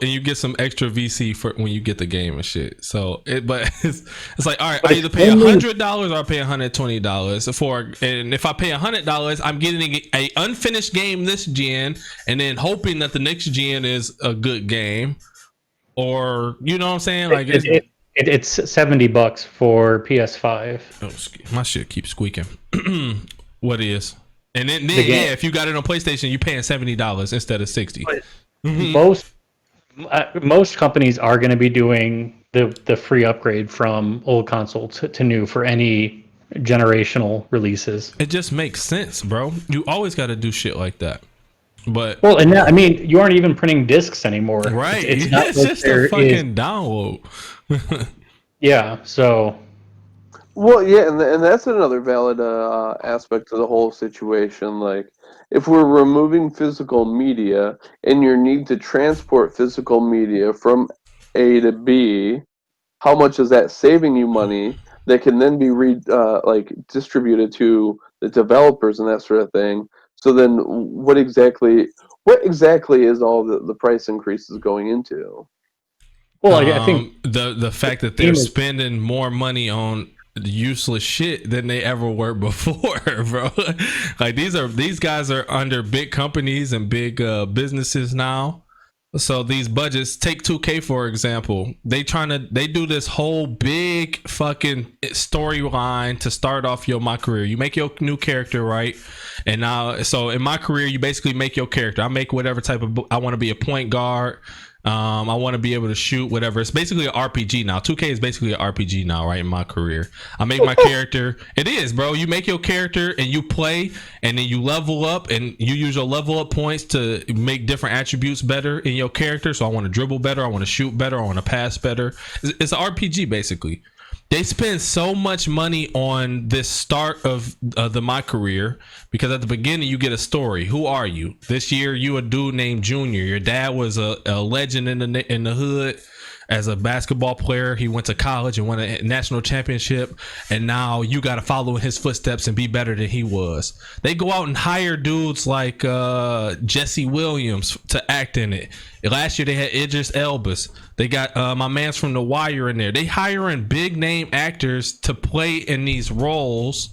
you get some extra VC for when you get the game and shit. So it's like, all right, I either pay $100 or I pay $120 for. And if I pay $100, I'm getting a unfinished game this gen, and then hoping that the next gen is a good game. Or you know what I'm saying? Like it's $70 for PS5. Oh, my shit keeps squeaking. What is? And then if you got it on PlayStation, you're paying $70 instead of $60. Most companies are going to be doing the free upgrade from old console to new for any generational releases. It just makes sense, bro. You always got to do shit like that. But and now, I mean, you aren't even printing discs anymore, right? It's just a fucking download. Yeah. So. Well, yeah, and that's another valid aspect of the whole situation. Like, if we're removing physical media and your need to transport physical media from A to B, how much is that saving you money that can then be distributed to the developers and that sort of thing? So then, what exactly is all the price increases going into? Well, I think the fact that they're spending more money on useless shit than they ever were before, bro. Like these guys are under big companies and big businesses now. So these budgets, take 2K for example, they do this whole big fucking storyline to start off my career. You make your new character, right? And now, so in my career, you basically make your character. I make whatever type of, I want to be a point guard. I want to be able to shoot whatever. It's basically an RPG now. 2K is basically an RPG now, right? In my career, I make my character. It is, bro. You make your character and you play, and then you level up, and you use your level up points to make different attributes better in your character. So I want to dribble better, I want to shoot better, I want to pass better. It's an RPG basically. They spend so much money on this start of my career because at the beginning you get a story. Who are you? This year you a dude named Junior. Your dad was a legend in the hood as a basketball player. He went to college and won a national championship, and now you got to follow in his footsteps and be better than he was. They go out and hire dudes like Jesse Williams to act in it. Last year they had Idris Elbas. They got my man's from The Wire in there. They hiring big name actors to play in these roles.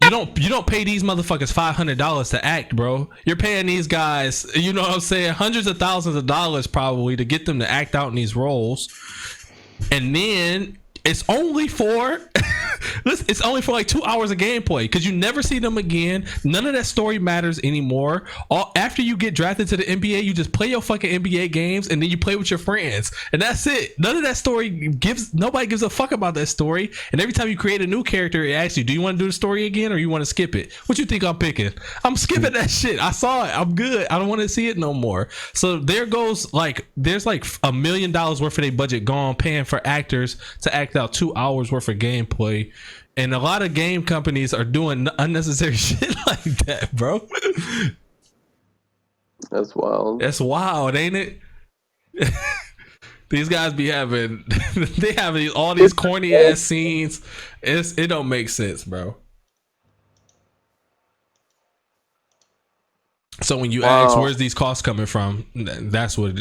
You don't pay these motherfuckers $500 to act, bro. You're paying these guys, you know what I'm saying, hundreds of thousands of dollars probably to get them to act out in these roles. And then it's only for it's only for like 2 hours of gameplay because you never see them again. None of that story matters anymore. After you get drafted to the NBA, you just play your fucking NBA games and then you play with your friends, and that's it. None of that story nobody gives a fuck about that story. And every time you create a new character, it asks you, do you want to do the story again or you want to skip it? What you think I'm picking? I'm skipping that shit. I saw it. I'm good. I don't want to see it no more. So there goes there's like $1 million worth of their budget gone paying for actors to act out 2 hours worth of gameplay. And a lot of game companies are doing unnecessary shit like that, bro. That's wild. That's wild, ain't it? These guys be having they have all these corny ass scenes. It don't make sense, bro. So when you ask where's these costs coming from, that's where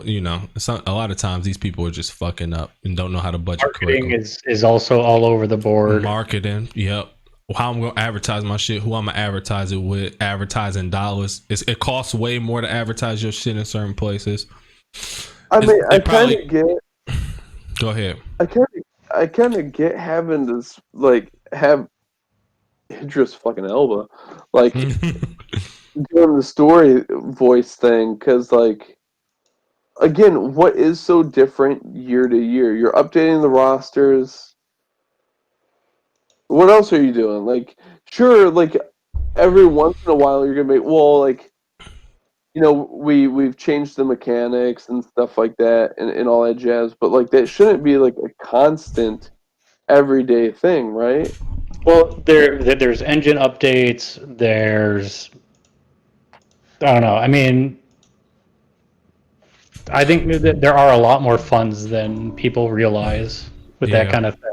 you know, a lot of times these people are just fucking up and don't know how to budget correctly. Marketing is also all over the board. Marketing, yep. how I'm gonna advertise my shit, who I'm gonna advertise it with, advertising dollars. It costs way more to advertise your shit in certain places. I mean, I kind probably of get. go ahead. I kind of get having this like have Idris fucking Elba like doing the story voice thing because like again, what is so different year to year? You're updating the rosters. What else are you doing? Like, sure, like every once in a while you're gonna be like we've changed the mechanics and stuff like that and all that jazz, but like that shouldn't be like a constant everyday thing, right? Well, there's engine updates. There's I don't know. I mean, I think that there are a lot more funds than people realize with that Yeah. kind of thing.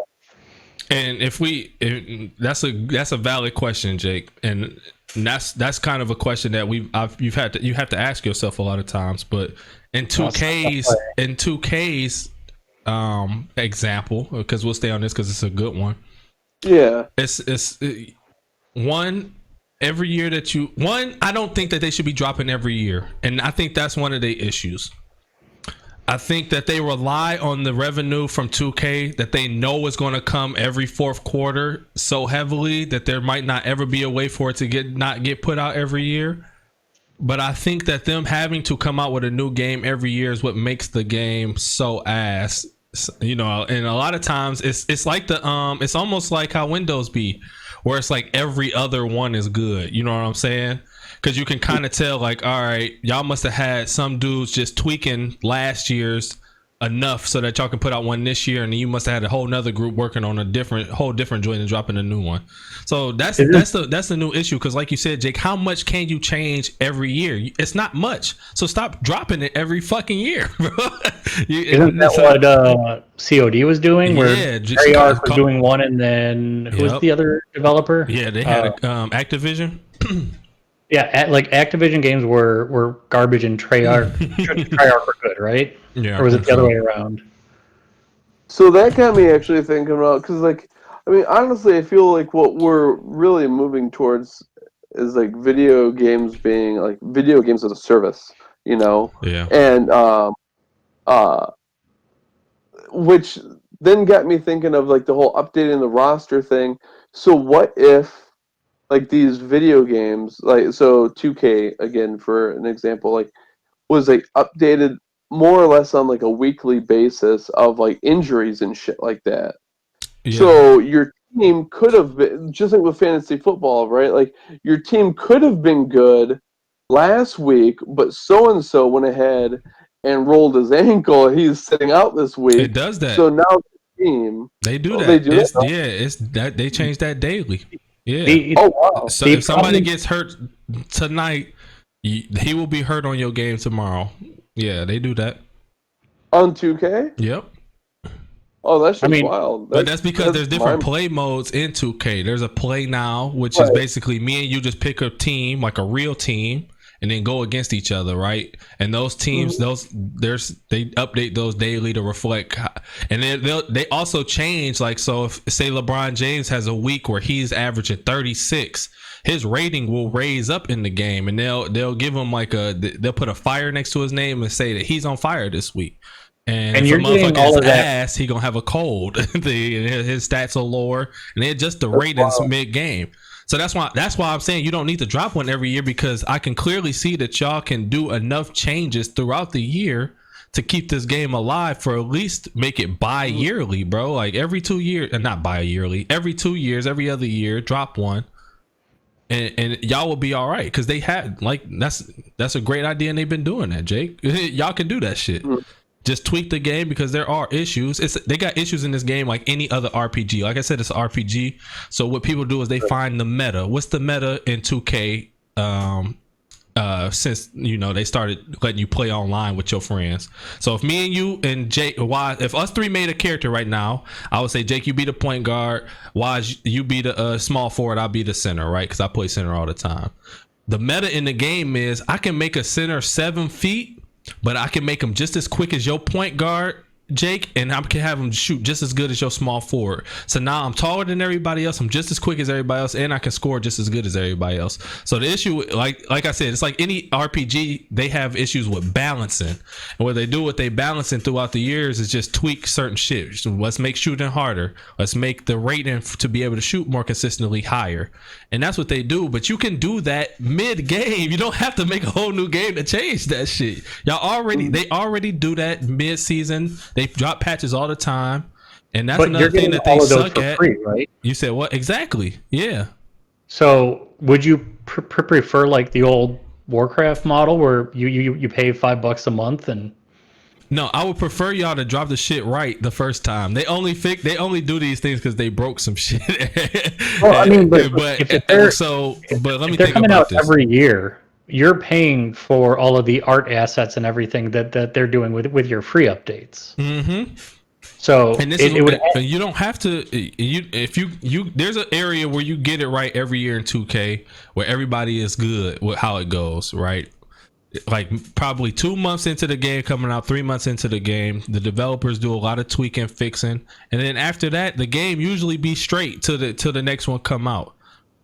And if that's a valid question, Jake, and that's kind of a question that you have to ask yourself a lot of times. But in 2K's example, because we'll stay on this because it's a good one. Yeah, It's one every year that I don't think that they should be dropping every year, and I think that's one of the issues. I think that they rely on the revenue from 2K that they know is going to come every fourth quarter so heavily that there might not ever be a way for it to not get put out every year. But I think that them having to come out with a new game every year is what makes the game so ass. And a lot of times it's like it's almost like how Windows be, where it's like every other one is good. You know what I'm saying? Because you can kind of tell, like, all right, y'all must have had some dudes just tweaking last year's enough so that y'all can put out one this year, and then you must have had a whole nother group working on whole different joint and dropping a new one. So that's the new issue. Because like you said, Jake, how much can you change every year? It's not much. So stop dropping it every fucking year, bro. Isn't that what COD was doing? Where Treyarch was doing one, and then who was the other developer? Yeah, they had Activision. Yeah, like Activision games were garbage and Treyarch were good, right? Yeah, or was it the other way around? So that got me actually thinking about because, like, I mean, honestly, I feel like what we're really moving towards is like video games being like video games as a service, Yeah. and which then got me thinking of like the whole updating the roster thing. So what if like these video games, like so 2K again for an example, like was like updated more or less on like a weekly basis of like injuries and shit like that. Yeah. So your team could have been just like with fantasy football, right? Like your team could have been good last week, but so and so went ahead and rolled his ankle. He's sitting out this week. It does that. So now the team they do that. They do it's, that. Yeah, it's that they change that daily. Yeah. Wow. So if somebody gets hurt tonight, he will be hurt on your game tomorrow. Yeah, they do that. On 2K? Yep. Oh, that's just wild. But that's because there's different play modes in 2K. There's a play now, which is basically me and you just pick a team, like a real team, and then go against each other, right? And those teams, they update those daily to reflect, and they also change. Like, so if say LeBron James has a week where he's averaging 36, his rating will raise up in the game, and they'll give him like they'll put a fire next to his name and say that he's on fire this week. And if you're a motherfucker all is of ass, he gonna have a cold. His stats are lower, and they adjust the ratings mid game. So that's why I'm saying you don't need to drop one every year, because I can clearly see that y'all can do enough changes throughout the year to keep this game alive, for at least make it bi-yearly, bro. Like every 2 years, and not bi-yearly, every 2 years, every other year, drop one. And y'all will be all right, because they had that's a great idea, and they've been doing that, Jake. Y'all can do that shit. Just tweak the game, because there are issues. They got issues in this game like any other RPG. Like I said, it's an RPG. So what people do is they find the meta. What's the meta in 2K? Since they started letting you play online with your friends. So if me and you and Jake, if us three made a character right now, I would say, Jake, you be the point guard. Wise, you be the small forward. I'll be the center, right? Because I play center all the time. The meta in the game is I can make a center 7 feet, but I can make him just as quick as your point guard Jake, and I can have him shoot just as good as your small forward. So now I'm taller than everybody else. I'm just as quick as everybody else, and I can score just as good as everybody else. So the issue, like I said, it's like any RPG. They have issues with balancing, and what they do with they balancing throughout the years is just tweak certain shit. So let's make shooting harder. Let's make the rating to be able to shoot more consistently higher, and that's what they do. But you can do that mid game. You don't have to make a whole new game to change that shit. They already do that mid season. They drop patches all the time, and that's another thing that they suck at. Free, right? You said what exactly? Yeah. So would you prefer like the old Warcraft model where you pay $5 a month and? No, I would prefer y'all to drop the shit right the first time. They only do these things because they broke some shit. Well, I mean, but let me think coming about out this. every year. You're paying for all of the art assets and everything that they're doing with your free updates. Mm-hmm. So and you don't have to. There's an area where you get it right every year in 2K where everybody is good with how it goes, right? Like probably 2 months into the game coming out, 3 months into the game, the developers do a lot of tweaking, fixing, and then after that, the game usually be straight till the next one come out.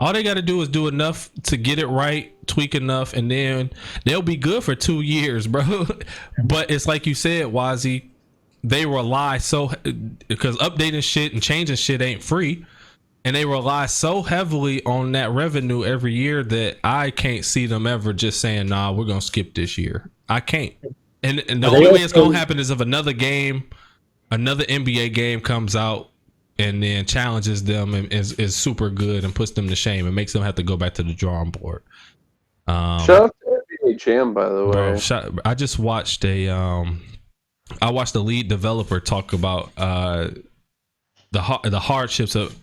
All they got to do is do enough to get it right, tweak enough, and then they'll be good for 2 years, bro. But it's like you said, Wazzy, they rely because updating shit and changing shit ain't free, and they rely so heavily on that revenue every year that I can't see them ever just saying, nah, we're going to skip this year. I can't. And the only way it's going to happen is if another NBA game comes out and then challenges them and is super good and puts them to shame and makes them have to go back to the drawing board. Shout out to NBA Jam, by the way. I just watched I watched the lead developer talk about the hardships of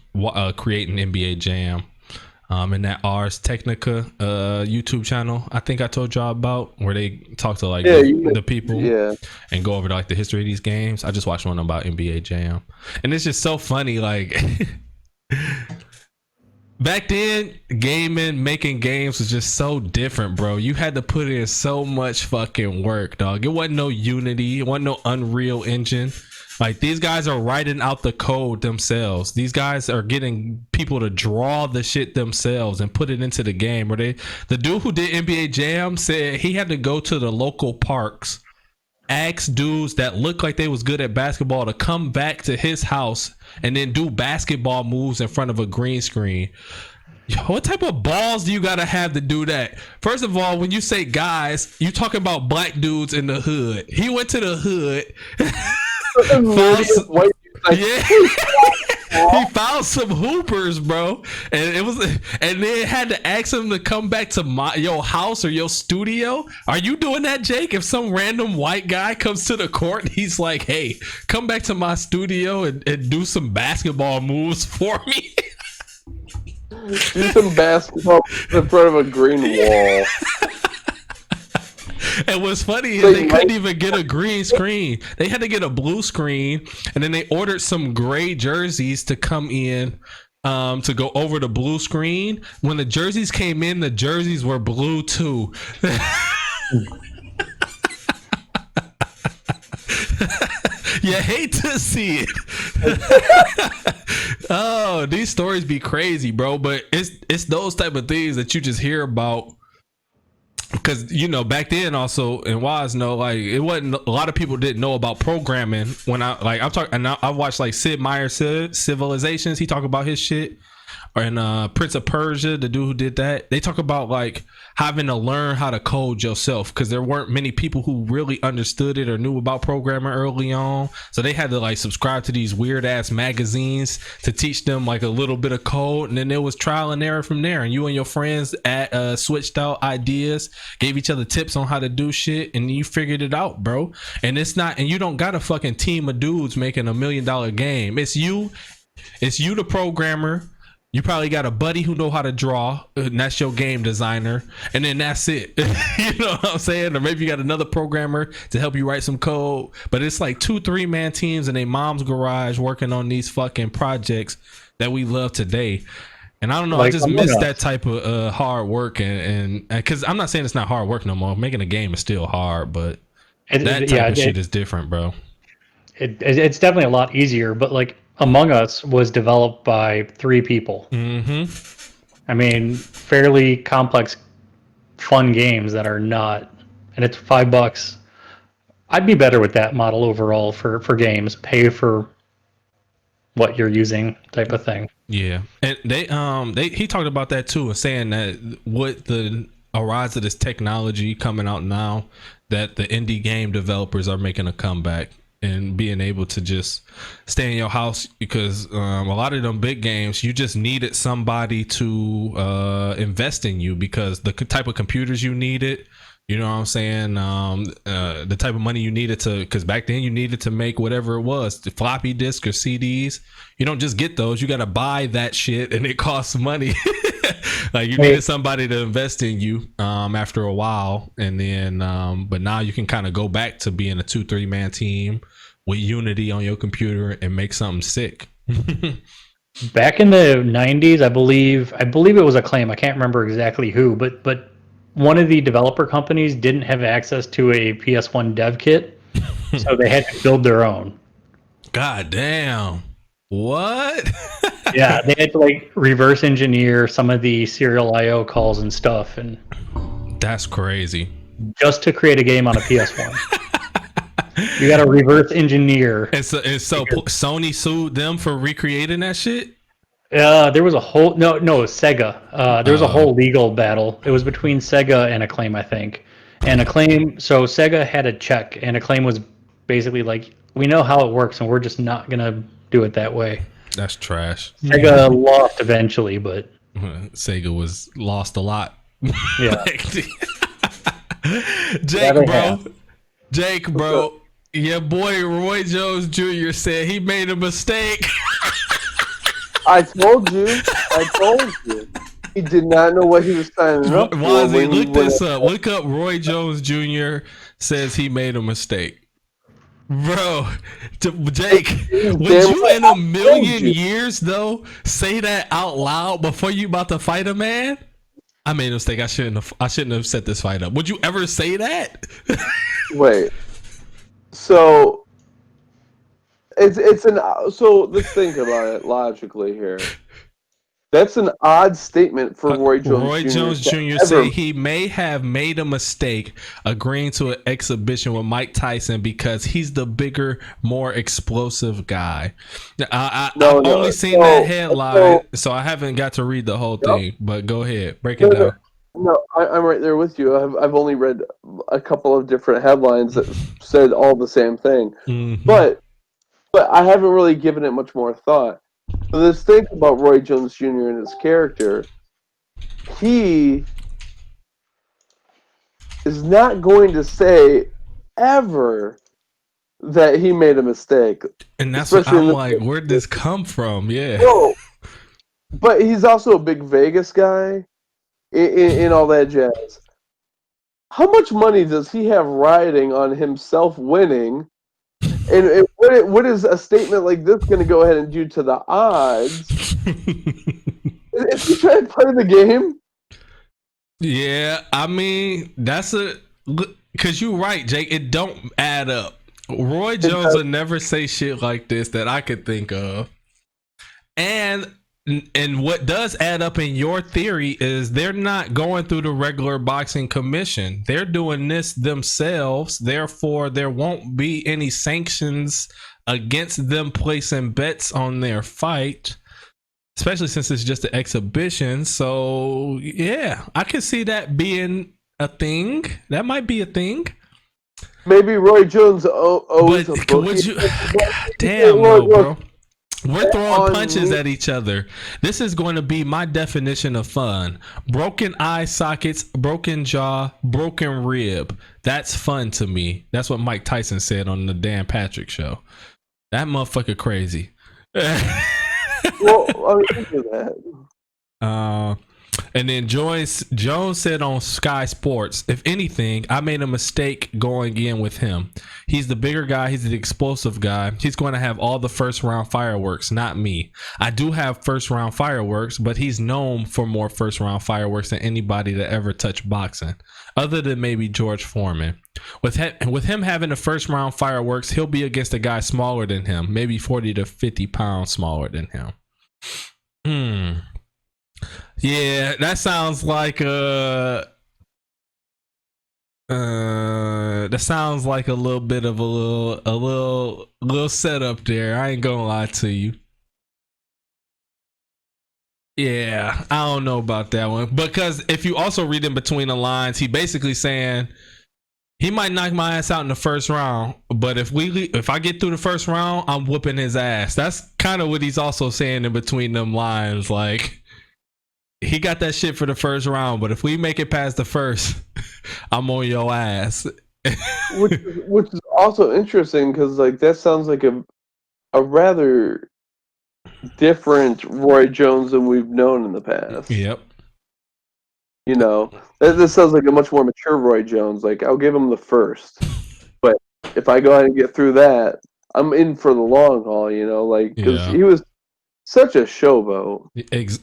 creating NBA Jam in that Ars Technica YouTube channel I think I told y'all about, where they talk to the people and go over the history of these games. I just watched one about NBA Jam, and it's just so funny. Like back then, making games was just so different, bro. You had to put in so much fucking work, dog. It wasn't no Unity, it wasn't no Unreal Engine. Like, these guys are writing out the code themselves. These guys are getting people to draw the shit themselves and put it into the game. The dude who did NBA Jam said he had to go to the local parks, ask dudes that looked like they was good at basketball to come back to his house and then do basketball moves in front of a green screen. What type of balls do you gotta have to do that? First of all, when you say guys, you talking about black dudes in the hood. He went to the hood. He found some hoopers, bro, and then had to ask him to come back to your house or your studio. Are you doing that, Jake? If some random white guy comes to the court and he's like, hey, come back to my studio and do some basketball moves for me. Do some basketball in front of a green wall. And what's funny is they couldn't even get a green screen. They had to get a blue screen, and then they ordered some gray jerseys to come in to go over the blue screen. When the jerseys came in, the jerseys were blue too. You hate to see it. Oh, these stories be crazy, bro. But it's those type of things that you just hear about. Because back then also, and Waz know, like, it wasn't a lot of people didn't know about programming. When I'm talking, and I watched like Sid Meier's Civilizations. He talk about his shit, and Prince of Persia, the dude who did that. They talk about like having to learn how to code yourself because there weren't many people who really understood it or knew about programming early on. So they had to like subscribe to these weird ass magazines to teach them like a little bit of code, and then there was trial and error from there. And you and your friends switched out ideas, gave each other tips on how to do shit, and you figured it out, bro. And you don't got a fucking team of dudes making $1 million game. It's you, the programmer. You probably got a buddy who know how to draw, and that's your game designer, and then that's it. You know what I'm saying? Or maybe you got another programmer to help you write some code, but it's like 2-3 man teams in a mom's garage working on these fucking projects that we love today. And I don't know, like, I just miss that type of hard work, and because I'm not saying it's not hard work no more. Making a game is still hard, but that type of shit is different, bro. it's definitely a lot easier. But like Among Us was developed by 3 people. I mean, fairly complex, fun games that are not, and it's $5. I'd be better with that model overall for games. Pay for what you're using, type of thing. Yeah, and they he talked about that too, and saying that with the rise of this technology coming out now, that the indie game developers are making a comeback and being able to just stay in your house, because a lot of them big games, you just needed somebody to invest in you, because the type of computers you needed, you know what I'm saying, the type of money you needed to, because back then you needed to make whatever it was, the floppy disk or CDs. You don't just get those, you got to buy that shit, and it costs money. Like you needed somebody to invest in you after a while, and then but now you can kind of go back to being a 2-3 man team with Unity on your computer and make something sick. Back in the 90s, I believe it was Acclaim. I can't remember exactly who, but one of the developer companies didn't have access to a PS1 dev kit, so they had to build their own. God damn. What? Yeah, they had to like reverse engineer some of the serial IO calls and stuff, and that's crazy. Just to create a game on a PS1. You got to reverse engineer. And so Sony sued them for recreating that shit? There was a whole Sega. There was a whole legal battle. It was between Sega and Acclaim, I think. And Acclaim, so Sega had a check, and Acclaim was basically like, we know how it works, and we're just not gonna do it that way. That's trash. Sega lost eventually, but Sega was lost a lot. Yeah. Jake, bro, your boy Roy Jones Jr. said he made a mistake. I told you. He did not know what he was signing up for. Wazzy, look this up. Look up Roy Jones Jr. says he made a mistake. Bro, Jake, would you in a million years though say that out loud before you about to fight a man? I made a mistake. I shouldn't have set this fight up. Would you ever say that? Wait. So so let's think about it logically here. That's an odd statement for Roy Jones Jr. Roy Jones Jr. said he may have made a mistake agreeing to an exhibition with Mike Tyson because he's the bigger, more explosive guy. I've only seen that headline, so I haven't got to read the whole thing. But go ahead, break it down. No, I'm right there with you. I've only read a couple of different headlines that said all the same thing, but I haven't really given it much more thought. So let's think about Roy Jones Jr. and his character. He is not going to say ever that he made a mistake. And that's what I'm like, where'd this come from? Yeah. No, but he's also a big Vegas guy in all that jazz. How much money does he have riding on himself winning? And what is a statement like this going to go ahead and do to the odds? Is he trying to play the game? Yeah, I mean, because you're right, Jake. It don't add up. Roy Jones would never say shit like this that I could think of. And what does add up in your theory is they're not going through the regular boxing commission. They're doing this themselves. Therefore, there won't be any sanctions against them placing bets on their fight, especially since it's just an exhibition. So, yeah, I can see that being a thing. That might be a thing. Maybe Roy Jones owes a book. Would you? God damn, no, bro. We're throwing punches at each other. This is going to be my definition of fun. Broken eye sockets, broken jaw, broken rib. That's fun to me. That's what Mike Tyson said on the Dan Patrick show. That motherfucker crazy. Well, I mean, do that. And then Jones said on Sky Sports, if anything, I made a mistake going in with him. He's the bigger guy. He's the explosive guy. He's going to have all the first round fireworks, not me. I do have first round fireworks, but he's known for more first round fireworks than anybody that ever touched boxing, other than maybe George Foreman. With him having the first round fireworks, he'll be against a guy smaller than him, maybe 40 to 50 pounds smaller than him. Yeah, that sounds like that sounds like a little bit of a little setup there. I ain't gonna lie to you. Yeah, I don't know about that one, because if you also read in between the lines, he basically saying he might knock my ass out in the first round, but if I get through the first round, I'm whooping his ass. That's kind of what he's also saying in between them lines, like. He got that shit for the first round, but if we make it past the first, I'm on your ass. which is also interesting because like that sounds like a rather different Roy Jones than we've known in the past. Yep. You know, this sounds like a much more mature Roy Jones. Like I'll give him the first, but if I go ahead and get through that, I'm in for the long haul. You know, like because he was such a showboat.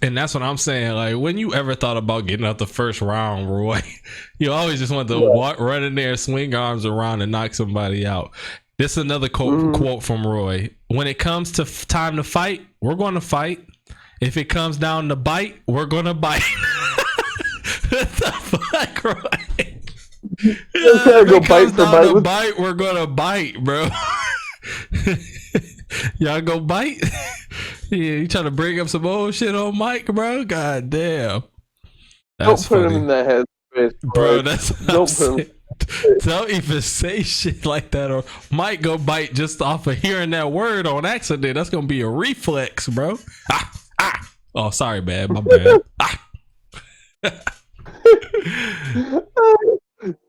And that's what I'm saying. Like, when you ever thought about getting out the first round, Roy? You always just want to run in there, swing arms around, and knock somebody out. This is another quote from Roy. When it comes to time to fight, we're going to fight. If it comes down to bite, we're going to bite. What the fuck, Roy? Go bite for bite. We're going to bite, bro. Y'all go bite? Yeah, you trying to bring up some old shit on Mike, bro? God damn. Don't put him in that headspace, bro. That's don't even say shit like that, or Mike go bite just off of hearing that word on accident. That's gonna be a reflex, bro. Oh, sorry, man. My bad.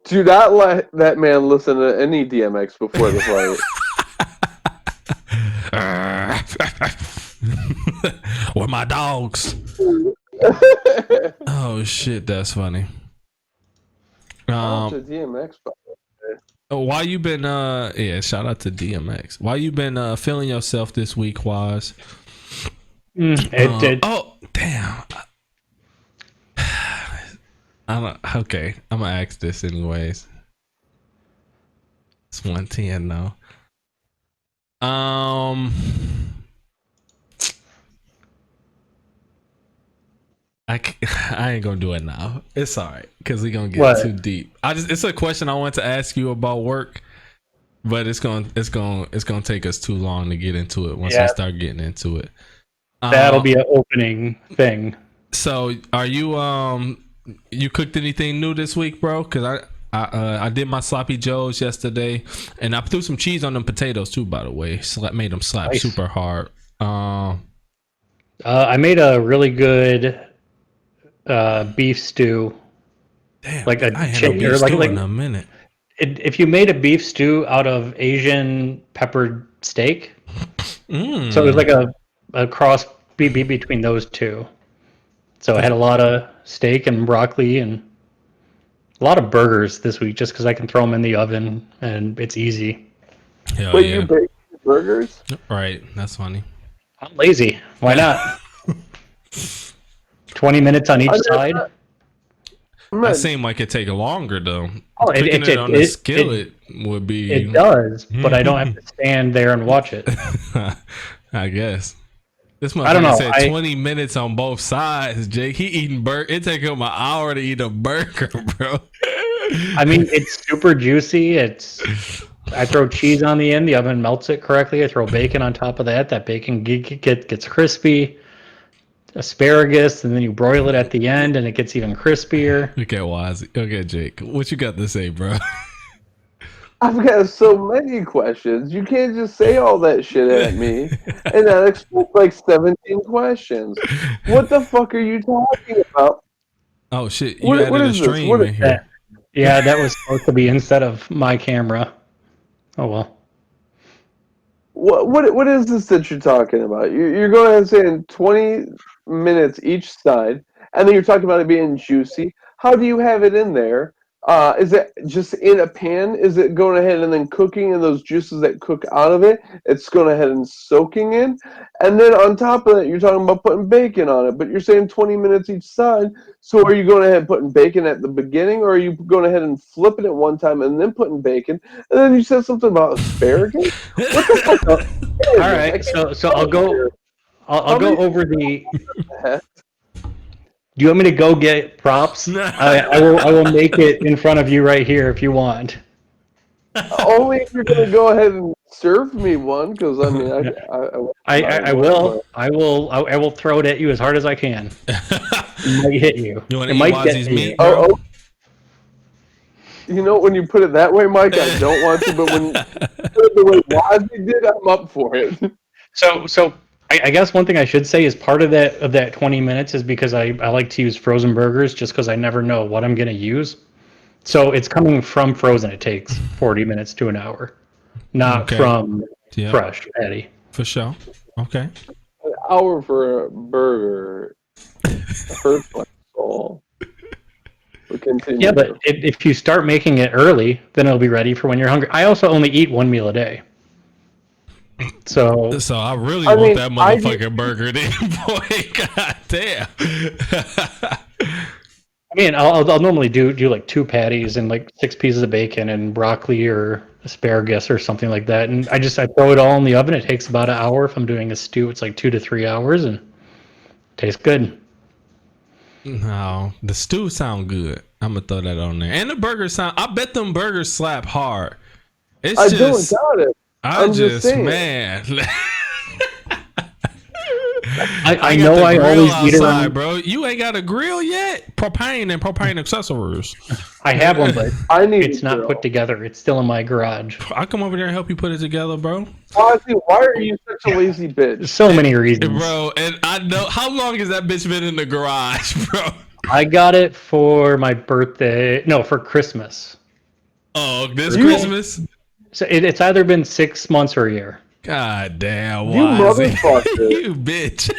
Do not let that man listen to any DMX before the fight. With my dogs. Oh shit, that's funny. To DMX. Why you been shout out to DMX. Why you been feeling yourself this week, Waz? Oh damn. Okay, I'm gonna ask this anyways. It's 110 now. I ain't gonna do it now. It's all right because we're gonna get too deep. It's a question I want to ask you about work, but it's gonna take us too long to get into it once we start getting into it. That'll be an opening thing. So, are you you cooked anything new this week, bro? Because I did my sloppy joes yesterday, and I threw some cheese on them potatoes too. By the way, made them slap super hard. I made a really good beef stew. Damn, like I had a beef stew in a minute. If you made a beef stew out of Asian peppered steak, so it was like a cross between those two. So I had a lot of steak and broccoli and a lot of burgers this week, just because I can throw them in the oven and it's easy. Wait, you bake burgers? Right, that's funny. I'm lazy. Why not? 20 minutes on each side. That seemed like it take longer though. Oh, Cooking it on the skillet would be. It does, but I don't have to stand there and watch it. I guess. This motherfucker said 20 minutes on both sides, Jake. He eating burger. It take him an hour to eat a burger, bro. I mean, it's super juicy. I throw cheese on the end. The oven melts it correctly. I throw bacon on top of that. That bacon gets crispy. Asparagus, and then you broil it at the end, and it gets even crispier. Okay, Waz. Okay, Jake. What you got to say, bro? I've got so many questions. You can't just say all that shit at me and not expect like 17 questions. What the fuck are you talking about? Oh shit! You added a stream in here. Yeah, that was supposed to be instead of my camera. Oh well. What is this that you're talking about? You're going ahead and saying 20 minutes each side, and then you're talking about it being juicy. How do you have it in there? Is it just in a pan? Is it going ahead and then cooking, and those juices that cook out of it, it's going ahead and soaking in? And then on top of that, you're talking about putting bacon on it, but you're saying 20 minutes each side. So are you going ahead and putting bacon at the beginning, or are you going ahead and flipping it one time and then putting bacon? And then you said something about asparagus? What the fuck? All right, so I'll go. I'll go over the. Do you want me to go get props? I will make it in front of you right here if you want. Only if you're going to go ahead and serve me one, because I mean, I will throw it at you as hard as I can. It might hit you. You want It to eat might get Wazzy's to meat, you. bro? Oh, you know, when you put it that way, Mike, I don't want to, but when you put it the way Wazzy did, I'm up for it. So I guess one thing I should say is part of that 20 minutes is because I like to use frozen burgers just because I never know what I'm going to use. So it's coming from frozen. It takes 40 minutes to an hour, not from fresh patty. For sure. Okay. An hour for a burger hurts my soul. But continue. Yeah, but if you start making it early, then it'll be ready for when you're hungry. I also only eat one meal a day. So I really want that motherfucking burger then, boy. God damn. I mean, I'll normally do like 2 patties and like 6 pieces of bacon and broccoli or asparagus or something like that, and I throw it all in the oven. It takes about an hour. If I'm doing a stew, it's like 2 to 3 hours, and it tastes good. No, the stew sound good. I'm gonna throw that on there, and the burgers sound. I bet them burgers slap hard. I don't doubt it. I'm just saying. Man. I know I always eat outside, bro. You ain't got a grill yet? Propane and propane accessories. I have one, but it's not grill. put together. It's still in my garage. I'll come over there and help you put it together, bro. Honestly, why are you such a lazy bitch? So many reasons. Bro, and I know, how long has that bitch been in the garage, bro? I got it for my birthday. No, for Christmas. Oh, this Christmas? So it's either been 6 months or a year. God damn, you motherfucker. You bitch.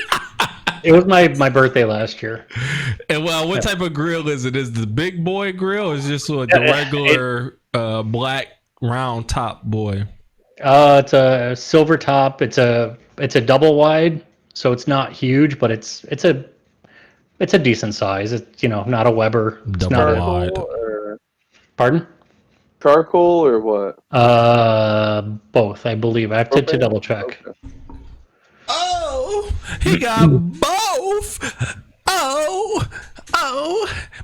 It was my birthday last year. And well, what type of grill is it? Is it the big boy grill, or is it just like the regular black round top boy? It's a silver top. It's a double wide, so it's not huge, but it's a decent size. It's not a Weber. It's Double not wide. Pardon? Charcoal or what? Both, I believe. I have to double check. Okay. Oh, he got both. Oh.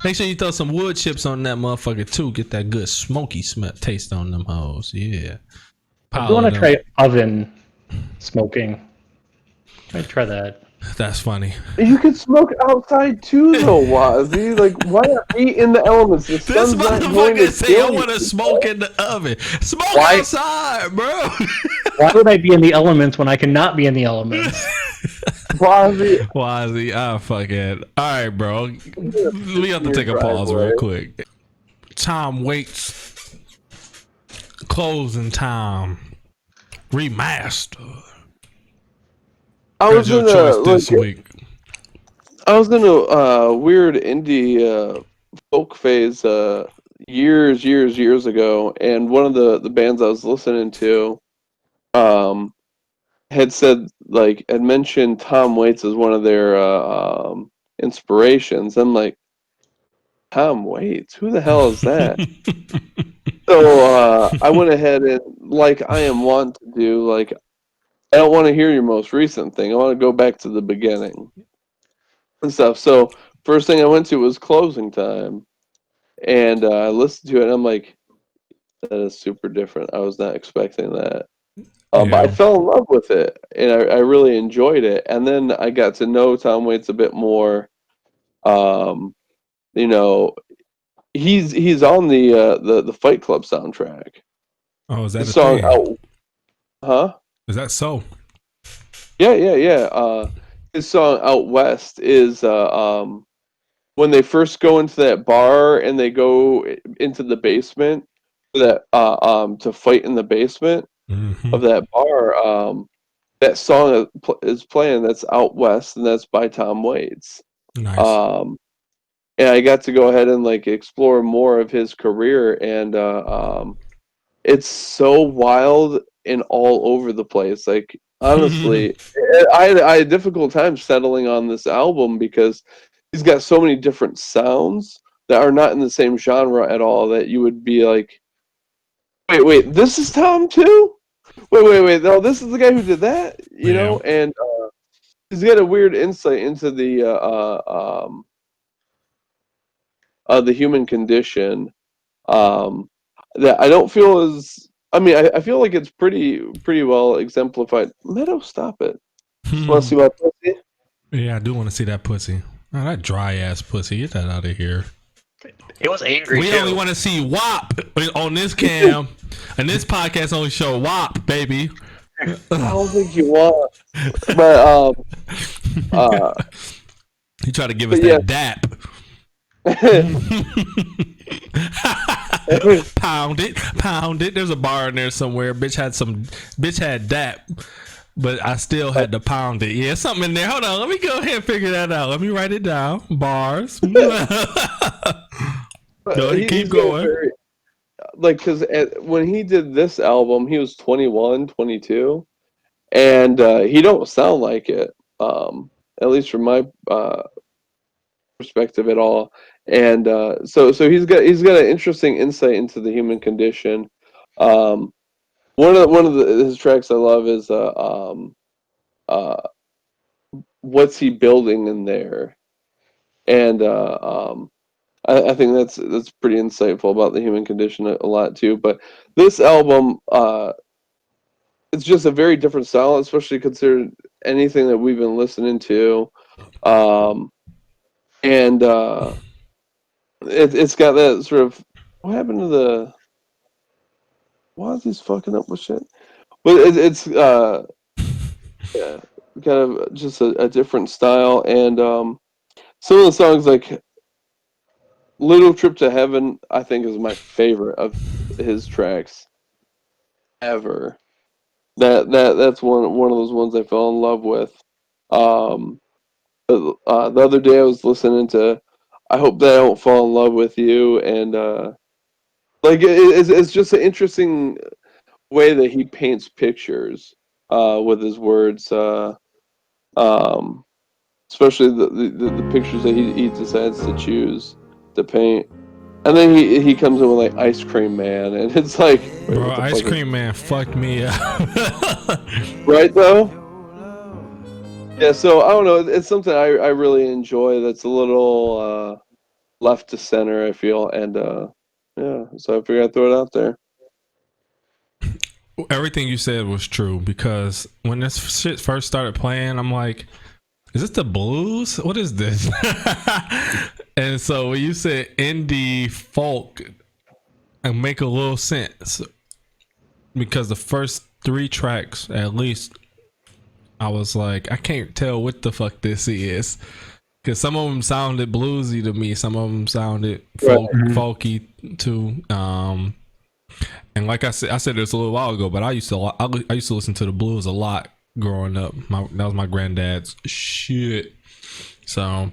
Make sure you throw some wood chips on that motherfucker too. Get that good smoky taste on them hoes. Yeah. I do want to try oven smoking. I'd try that. That's funny. You could smoke outside too, though, Wazzy. Like, why not be in the elements? The This sun's not going to motherfucker say I kill want to you. smoke in the oven. Smoke outside, bro. Why would I be in the elements when I cannot be in the elements? Wazzy, fuck it. All right, bro. We have to take a pause real quick. Tom Waits. Closing Time. Remaster. I was in this week. I was in a weird indie folk phase years ago, and one of the bands I was listening to had said, like, had mentioned Tom Waits as one of their inspirations. I'm like, Tom Waits? Who the hell is that? So I went ahead and, like I am wont to do, like, I don't want to hear your most recent thing. I want to go back to the beginning and stuff. So first thing I went to was Closing Time, and I listened to it, and I'm like, that is super different. I was not expecting that. But I fell in love with it, and I really enjoyed it. And then I got to know Tom Waits a bit more. You know, he's on the Fight Club soundtrack. Oh, is that the a song thing? out? Huh? Is that so? Yeah. His song "Out West" is when they first go into that bar and they go into the basement that to fight in the basement of that bar. That song is playing. That's "Out West," and that's by Tom Waits. Nice. And I got to go ahead and like explore more of his career, and it's so wild and all over the place. Like honestly, I had a difficult time settling on this album because he's got so many different sounds that are not in the same genre at all. That you would be like, wait, this is Tom too? Wait, no, this is the guy who did that, you Yeah. know? And he's got a weird insight into the human condition, um, that I don't feel is. I mean, I feel like it's pretty well exemplified. Meadow, stop it. Want to see my pussy? Yeah, I do want to see that pussy. Oh, that dry ass pussy. Get that out of here. It was angry We too. only want to see WAP on this cam, and this podcast only show WAP, baby. I don't think you want, but You try to give us But that yeah. dap. Pound it. There's a bar in there somewhere. Bitch had dap, but I still had to pound it. Yeah, something in there. Hold on, let me go ahead and figure that out. Let me write it down. Bars. No, keep going. Like, because when he did this album, he was 21, 22, and he don't sound like it, at least from my perspective at all. And so he's got an interesting insight into the human condition. One of his tracks I love is what's he building in there, and I think that's pretty insightful about the human condition a lot too. But this album, it's just a very different style, especially considered anything that we've been listening to, and it's got that sort of what happened to the why is he fucking up with shit? But it's yeah, kind of just a different style, and some of the songs like Little Trip to Heaven, I think, is my favorite of his tracks ever. That's one of those ones I fell in love with. The other day I was listening to I Hope That I Don't Fall in Love with You, and like it's just an interesting way that he paints pictures with his words, um, especially the pictures that he decides to choose to paint. And then he comes in with like Ice Cream Man, and it's like, Bro, Ice Cream Man fucked me up. right though. Yeah, so I don't know. It's something I really enjoy. That's a little left to center, I feel, and yeah. So I figured I'd throw it out there. Everything you said was true, because when this shit first started playing, I'm like, is this the blues? What is this? And so when you said indie folk, it make a little sense, because the first 3 tracks at least, I was like, I can't tell what the fuck this is, because some of them sounded bluesy to me, some of them sounded folky too. And like I said this a little while ago, but I used to listen to the blues a lot growing up. That was my granddad's shit. So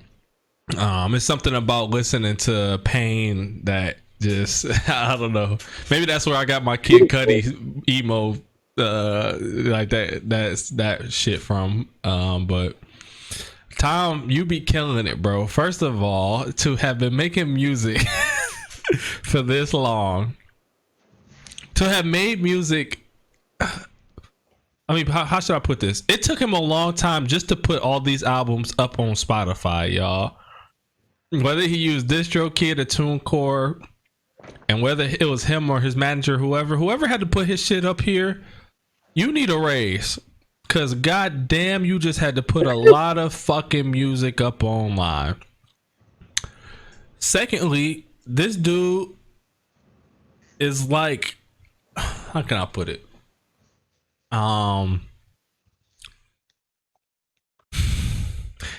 it's something about listening to Pain that just I don't know. Maybe that's where I got my Kid Cudi emo like that shit from. But Tom, you be killing it, bro. First of all, to have been making music for this long, to have made music, I mean, how should I put this? It took him a long time just to put all these albums up on Spotify, y'all. Whether he used DistroKid or TuneCore, and whether it was him or his manager, whoever had to put his shit up here, you need a raise. Cause goddamn, you just had to put a lot of fucking music up online. Secondly, this dude is like, how can I put it?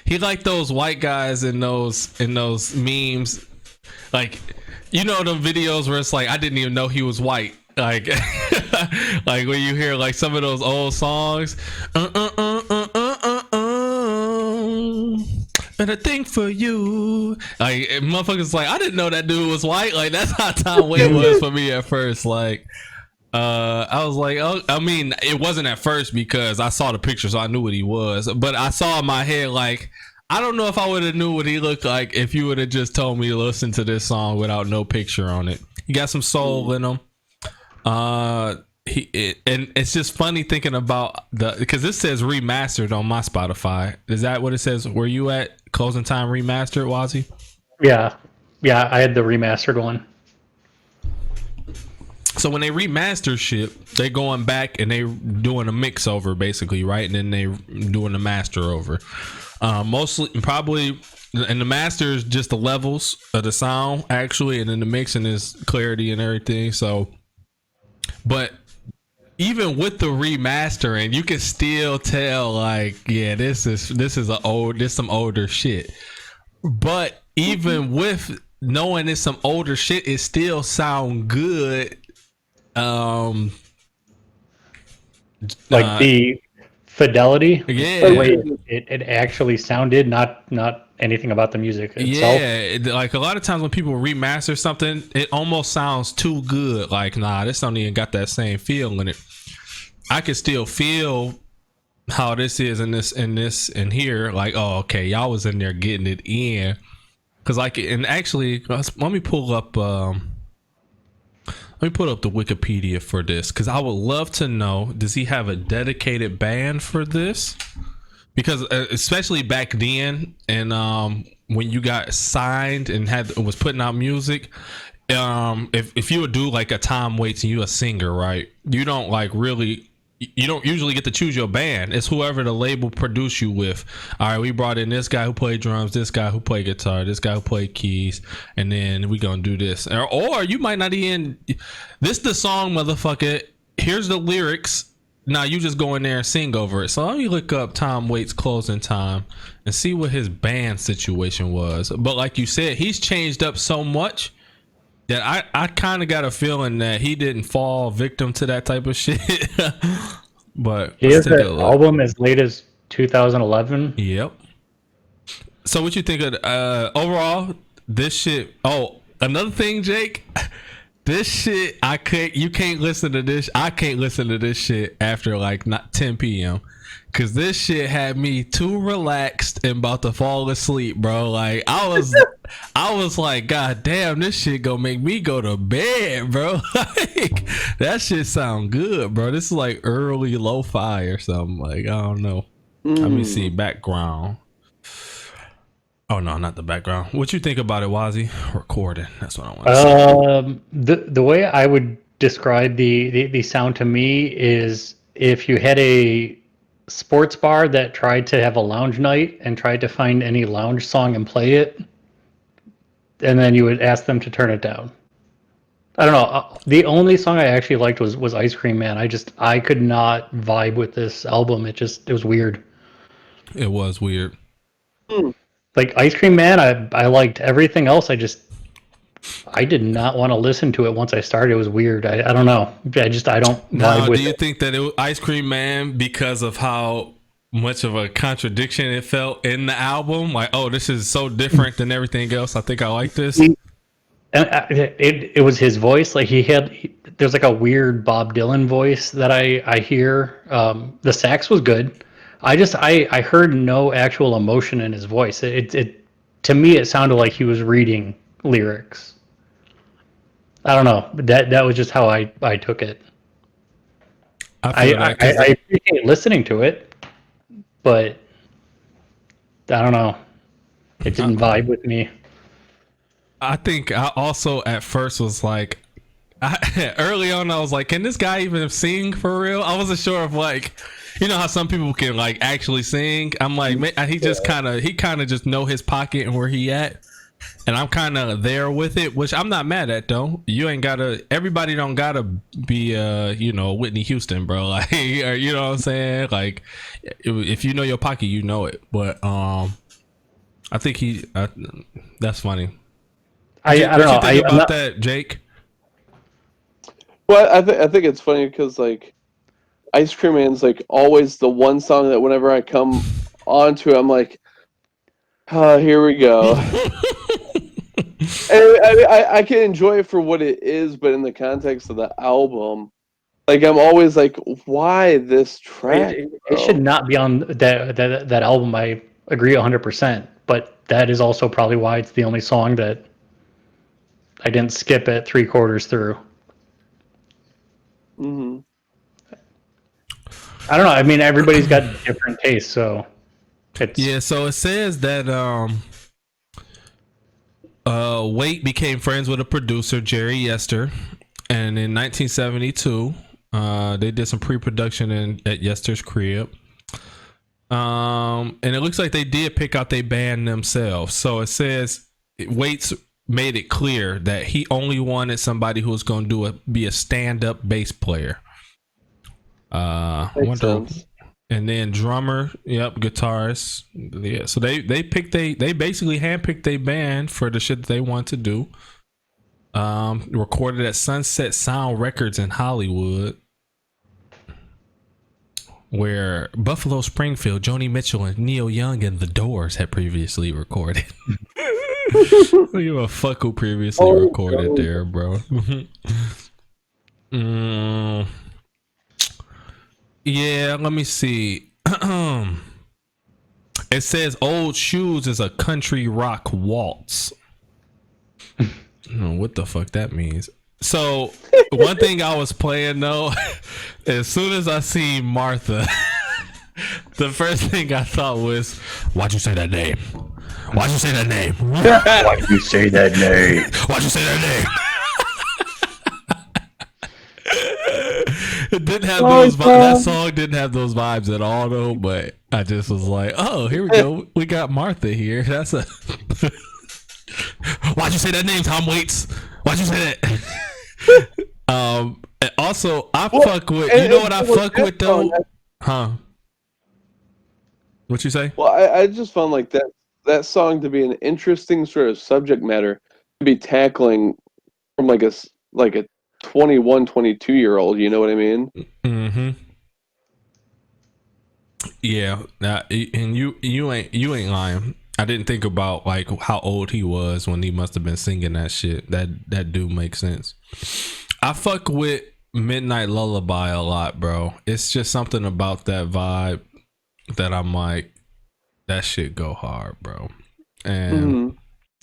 He like those white guys in those memes, like, you know, them videos where it's like, I didn't even know he was white, like like when you hear like some of those old songs, and a thing for you. Like motherfuckers, like I didn't know that dude was white. Like that's how Tom Waits was for me at first. Like, I was like, oh, I mean, it wasn't at first because I saw the picture, so I knew what he was. But I saw in my head, like, I don't know if I would have knew what he looked like if you would have just told me to listen to this song without no picture on it. He got some soul in him. And it's just funny thinking about because this says remastered on my Spotify. Is that what it says? Were you at Closing Time Remastered, Wazzy? Yeah, I had the remastered one. So when they remaster shit, they going back and they doing a mix over basically, right? And then they doing the master over. Mostly, probably, and the master is just the levels of the sound actually, and then the mixing is clarity and everything. So, but even with the remastering, you can still tell, like, yeah, this is some older shit. But even with knowing it's some older shit, it still sound good. Like the fidelity, yeah, the way it actually sounded, not anything about the music itself. Yeah, like a lot of times when people remaster something, it almost sounds too good. Like, nah, this don't even got that same feel in it. I can still feel how this is in this and here. Like, oh, okay, y'all was in there getting it in. Cause like, and actually, let me pull up. Let me put up the Wikipedia for this because I would love to know, does he have a dedicated band for this? Because especially back then and when you got signed and was putting out music, if you would do like a Tom Waits and you a singer, right? You don't usually get to choose your band. It's whoever the label produce you with. All right, we brought in this guy who played drums, this guy who played guitar, this guy who played keys, and then we gonna do this. Or you might not even, this the song, motherfucker. Here's the lyrics. Now you just go in there and sing over it. So let me look up Tom Waits' Closing Time and see what his band situation was. But like you said, he's changed up so much that I kind of got a feeling that he didn't fall victim to that type of shit. But he has an album as late as 2011. Yep. So what you think of overall this shit? Oh, another thing, Jake. This shit, you can't listen to this. I can't listen to this shit after like not 10 p.m. Cause this shit had me too relaxed and about to fall asleep, bro. Like I was like, God damn, this shit gonna make me go to bed, bro. Like that shit sound good, bro. This is like early lo-fi or something. Like I don't know. Let me see background. Oh no, not the background. What you think about it, Wazzy? Recording. That's what I want to say. The way I would describe the sound to me is if you had a sports bar that tried to have a lounge night and tried to find any lounge song and play it, and then you would ask them to turn it down. I don't know. The only song I actually liked was Ice Cream Man. I could not vibe with this album. It was weird. It was weird. Like Ice Cream Man, I liked everything else. I did not want to listen to it once I started. It was weird. I don't know. I don't vibe with it. Do you think that it was Ice Cream Man because of how much of a contradiction it felt in the album? Like, oh, this is so different than everything else. I think I like this. It was his voice. Like there's like a weird Bob Dylan voice that I hear. The sax was good. I heard no actual emotion in his voice. It to me it sounded like he was reading lyrics. I don't know. That was just how I took it. I appreciate listening to it, but I don't know. It didn't vibe with me. I think I also at first was like, early on I was like, can this guy even sing for real? I wasn't sure if like, you know how some people can like actually sing. I'm like, man, he kind of just know his pocket and where he at. And I'm kind of there with it, which I'm not mad at though. You ain't gotta. Everybody don't gotta be, Whitney Houston, bro. Like, you know what I'm saying? Like, if you know your pocket, you know it. But I think that's funny. I don't know. What you think about that, Jake? Well, I think it's funny because like Ice Cream Man's like always the one song that whenever I come onto it, I'm like, Here we go. I can enjoy it for what it is, but in the context of the album, like I'm always like, why this track? It should not be on that album. I agree 100%, but that is also probably why it's the only song that I didn't skip it 3/4 through. Mm-hmm. I don't know. I mean, everybody's got different tastes, so it's Yeah, so it says that Waite became friends with a producer, Jerry Yester, and in 1972, they did some pre-production at Yester's crib. And it looks like they did pick out their band themselves. So it says Waits made it clear that he only wanted somebody who was going to be a stand-up bass player. And then drummer, guitarist, yeah. So they basically handpicked their band for the shit that they want to do. Recorded at Sunset Sound Records in Hollywood, where Buffalo Springfield, Joni Mitchell, and Neil Young and The Doors had previously recorded. You a fuck who previously recorded there, bro. Yeah, let me see. It says Old Shoes is a country rock waltz. I don't know what the fuck that means. So one thing I was playing though, as soon as I see Martha, the first thing I thought was, why'd you say that name? Why'd you say that name? why'd you say that name? Why'd you say that name? It didn't have those vibes. That song didn't have those vibes at all though, but I just was like, oh, here we go. We got Martha here. That's a why'd you say that name, Tom Waits? Why'd you say that? And also I fuck with, you know what I fuck with though? Huh? What you say? Well, I just found like that song to be an interesting sort of subject matter to be tackling from like a 21, 22-year-old, you know what I mean? Mm-hmm. Yeah, and you ain't lying. I didn't think about like how old he was when he must have been singing that shit. That do make sense. I fuck with Midnight Lullaby a lot, bro. It's just something about that vibe that I'm like, that shit go hard, bro. And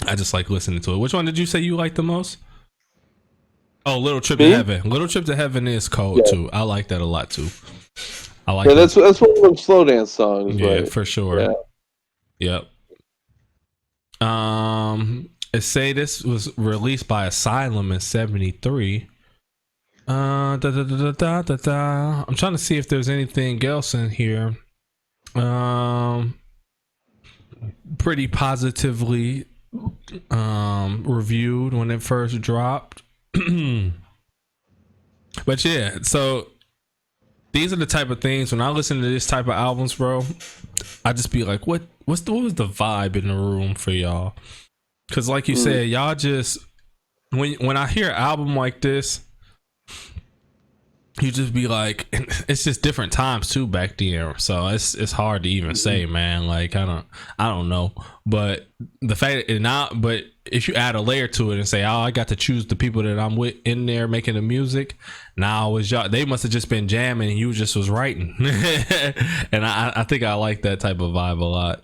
I just like listening to it. Which one did you say you like the most? Oh, Little Trip to Heaven. Little Trip to Heaven is cold too. I like that a lot too. I like that's one of them slow dance songs. Yeah, right? for sure. Yeah. Yep. It say this was released by Asylum in 73. I'm trying to see if there's anything else in here. Pretty positively reviewed when it first dropped. But yeah, so these are the type of things when I listen to this type of albums, bro, I just be like, what was the vibe in the room for y'all? Because like you said, y'all just when I hear an album like this, you just be like, it's just different times too back then, so it's hard to even say, man. Like I don't know, but the fact but if you add a layer to it and say, oh, I got to choose the people that I'm with in there making the music, now was y'all, they must have just been jamming and you just was writing. And I think I like that type of vibe a lot.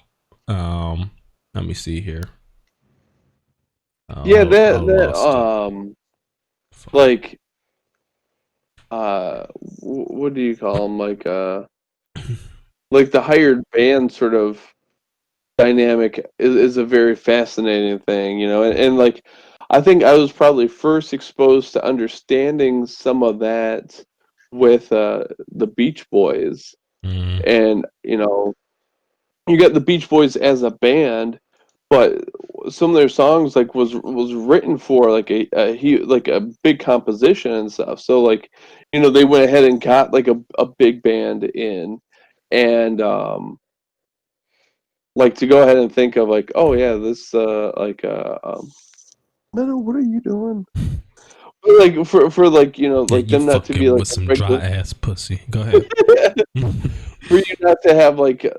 Let me see here. Like what do you call them, like the hired band sort of dynamic is a very fascinating thing, you know, and like I think I was probably first exposed to understanding some of that with the Beach Boys. And you know, you got the Beach Boys as a band, but some of their songs like was written for like a big composition and stuff. So like, you know, they went ahead and got like a big band in, and like to go ahead and think of like, oh yeah, this no, what are you doing? But like for like, you know, like them not to be like with some dry ass pussy. Go ahead. for you not to have like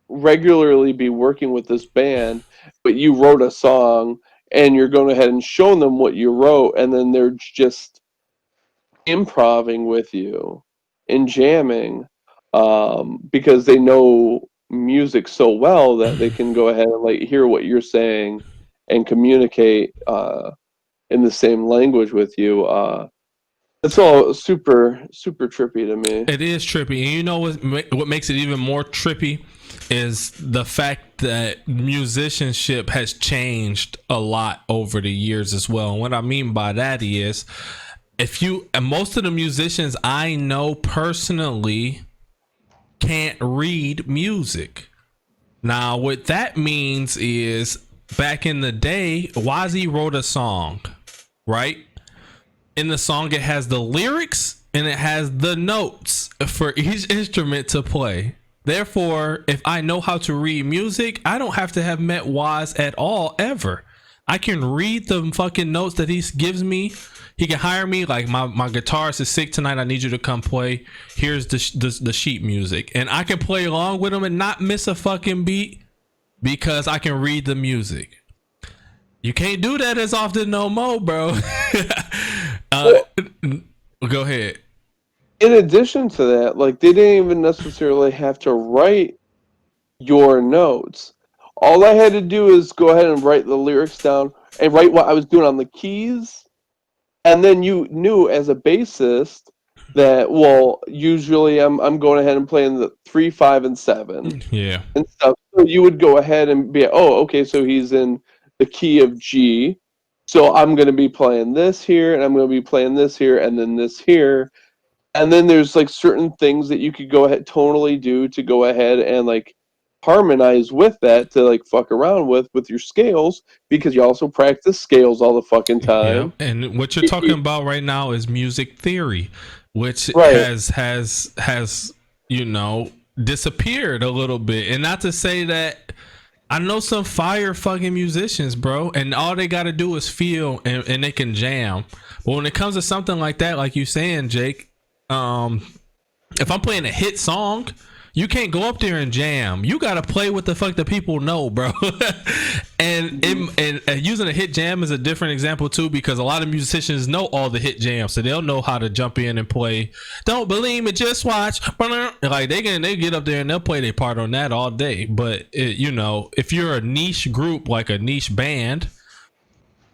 regularly be working with this band, but you wrote a song and you're going ahead and showing them what you wrote, and then they're just improving with you and jamming because they know music so well that they can go ahead and like hear what you're saying and communicate in the same language with you. It's all super super trippy to me. It is trippy, and you know what makes it even more trippy is the fact that musicianship has changed a lot over the years as well. And what I mean by that is, if you and most of the musicians I know personally can't read music. Now, what that means is, back in the day, Wazzy wrote a song, right? In the song, it has the lyrics and it has the notes for each instrument to play. Therefore, if I know how to read music, I don't have to have met Waz at all, ever. I can read the fucking notes that he gives me. He can hire me, like, my guitarist is sick tonight, I need you to come play. Here's the sheet music. And I can play along with him and not miss a fucking beat because I can read the music. You can't do that as often no more, bro. Go ahead. In addition to that, like, they didn't even necessarily have to write your notes. All I had to do is go ahead and write the lyrics down and write what I was doing on the keys. And then you knew as a bassist that, well, usually I'm going ahead and playing the 3, 5, and 7. Yeah. And stuff. So you would go ahead and be, oh, okay, so he's in the key of G. So I'm going to be playing this here, and I'm going to be playing this here, and then this here. And then there's like certain things that you could go ahead tonally do to go ahead and like harmonize with that, to like fuck around with your scales, because you also practice scales all the fucking time. Yeah. And what you're talking about right now is music theory, which Right. has you know, disappeared a little bit. And not to say that I know some fire fucking musicians, bro, and all they got to do is feel and they can jam. But when it comes to something like that, like you saying, Jake, if I'm playing a hit song, you can't go up there and jam. You gotta play what the fuck the people know, bro. and using a hit jam is a different example too, because a lot of musicians know all the hit jams, so they'll know how to jump in and play "Don't Believe Me, Just Watch." Like they get up there and they'll play their part on that all day. But you know, if you're a niche group, like a niche band,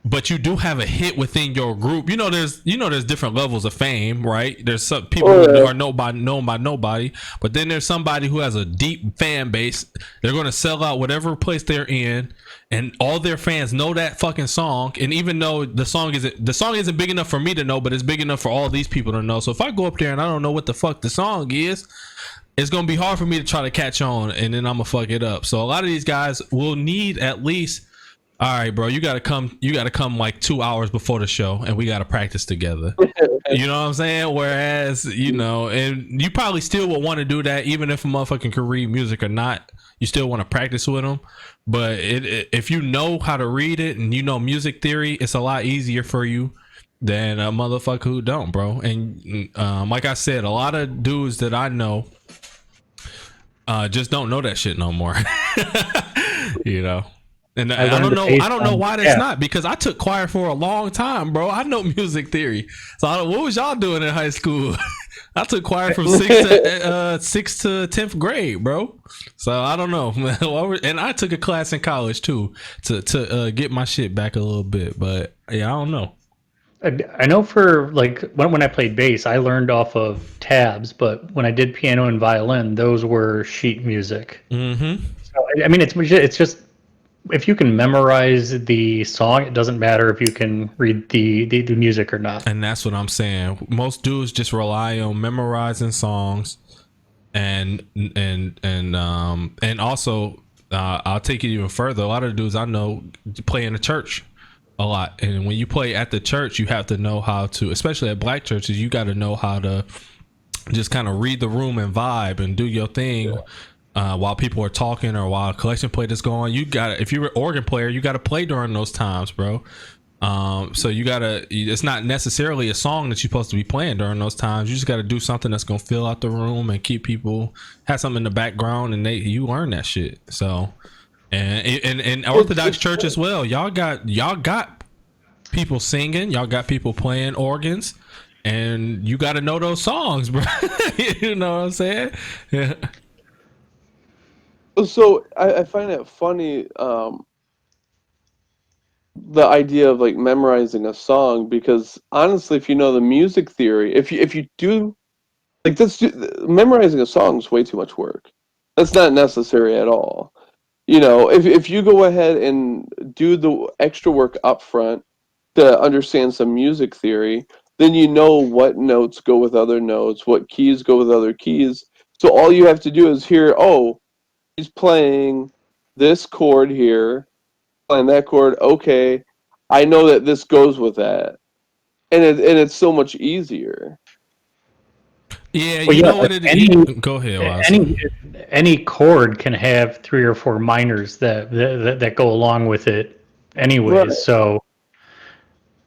but you do have a hit within your group, there's different levels of fame, right? There's some people who are known by nobody, but then there's somebody who has a deep fan base. They're going to sell out whatever place they're in, and all their fans know that fucking song. And even though the song isn't big enough for me to know, but it's big enough for all these people to know. So if I go up there and I don't know what the fuck the song is, it's going to be hard for me to try to catch on, and then I'm going to fuck it up. So a lot of these guys will need at least, all right, bro, you gotta come like 2 hours before the show, and we gotta practice together. You know what I'm saying? Whereas, and you probably still would want to do that, even if a motherfucker can read music or not. You still want to practice with them. But if you know how to read it and you know music theory, it's a lot easier for you than a motherfucker who don't, bro. And like I said, a lot of dudes that I know just don't know that shit no more. And I don't know why that's not, because I took choir for a long time, bro. I know music theory. So what was y'all doing in high school? I took choir from 6th to 10th grade, bro. So I don't know. And I took a class in college too to get my shit back a little bit. But yeah, I don't know. I know for like when I played bass, I learned off of tabs, but when I did piano and violin, those were sheet music. Mm-hmm. So I mean, it's just, if you can memorize the song, it doesn't matter if you can read the music or not. And that's what I'm saying. Most dudes just rely on memorizing songs, and also I'll take it even further. A lot of dudes I know play in the church a lot, and when you play at the church, you have to know how to, especially at black churches, you got to know how to just kind of read the room and vibe and do your thing. Yeah. While people are talking or while a collection plate is going, if you're an organ player, you got to play during those times, bro. So you gotta, it's not necessarily a song that you're supposed to be playing during those times. You just gotta do something that's gonna fill out the room and keep people, have something in the background, and you learn that shit. So and Orthodox church as well, y'all got people singing, y'all got people playing organs, and you got to know those songs, bro. You know what I'm saying? Yeah. So I find it funny, the idea of like memorizing a song, because honestly, if you know the music theory, if you do like this, memorizing a song is way too much work. That's not necessary at all. If you go ahead and do the extra work up front to understand some music theory, then you know what notes go with other notes, what keys go with other keys. So all you have to do is hear, oh, he's playing this chord here, playing that chord. Okay, I know that this goes with that, and it's so much easier. Yeah, Well, you yeah, know what it any is. Go ahead, Watson. any chord can have 3 or 4 minors that go along with it, Right. anyways. So,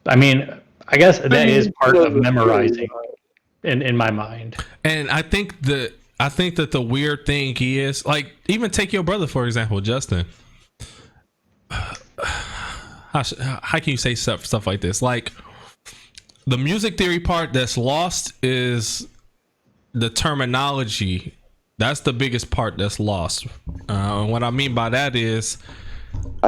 I mean, I guess that is part of memorizing in my mind. And I think that the weird thing is, like, even take your brother for example, Justin. How can you say stuff like this? Like, the music theory part that's lost is the terminology. That's the biggest part that's lost. And what I mean by that is,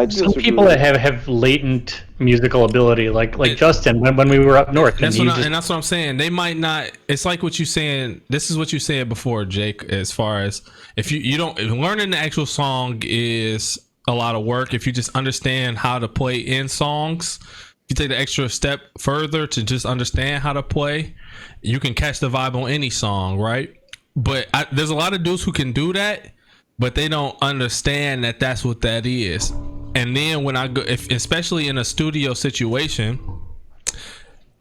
Some people that have latent musical ability, like Justin, when we were up north, and that's what I'm saying. They might not. It's like what you saying. This is what you said before, Jake. As far as if learning the actual song is a lot of work. If you just understand how to play in songs, if you take the extra step further to just understand how to play, you can catch the vibe on any song, right? But there's a lot of dudes who can do that, but they don't understand that that's what that is. And then when I go, especially in a studio situation,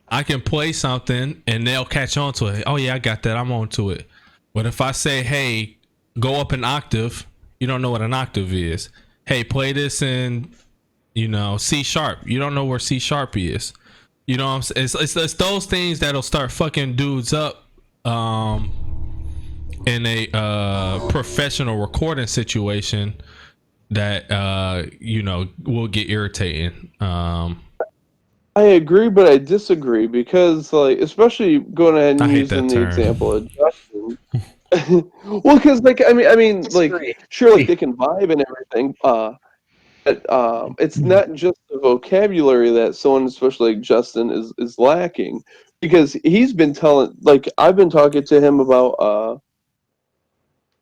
I can play something and they'll catch on to it. Oh yeah, I got that. I'm on to it. But if I say, hey, go up an octave, you don't know what an octave is. Hey, play this in, C sharp. You don't know where C sharp is. You know what I'm saying? It's those things that'll start fucking dudes up in a professional recording situation that will get irritating. I agree, but I disagree, because, like, especially going ahead and using the term. example of Justin. Well, because, like, I mean, like, sure, like, they can vibe and everything, but it's not just the vocabulary that someone, especially like Justin, is lacking, because he's been telling, like, I've been talking to him about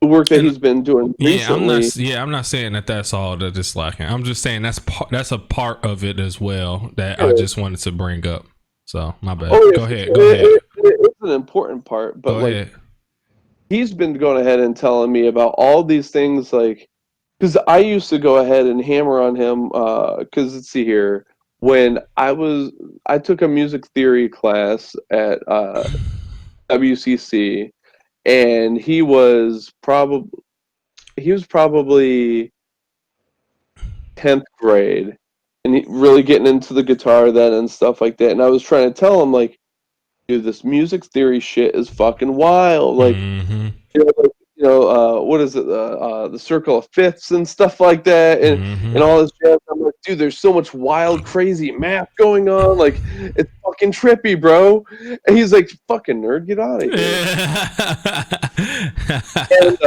the work that he's been doing recently. I'm not saying that that's all that is lacking. I'm just saying that's a part of it as well that I just wanted to bring up. So my bad. Oh, Go ahead. It's an important part, but Go ahead. he's been going ahead and telling me about all these things, like, because I used to go ahead and hammer on him, because let's see here, when I took a music theory class at WCC, and he was probably 10th grade, and he really getting into the guitar then and stuff like that. And I was trying to tell him, like, dude, this music theory shit is fucking wild. Like, what is it? The circle of fifths and stuff like that, and all this jazz. I'm like, dude, there's so much wild, crazy math going on. Like, it's fucking trippy, bro. And he's like, fucking nerd, get out of here. And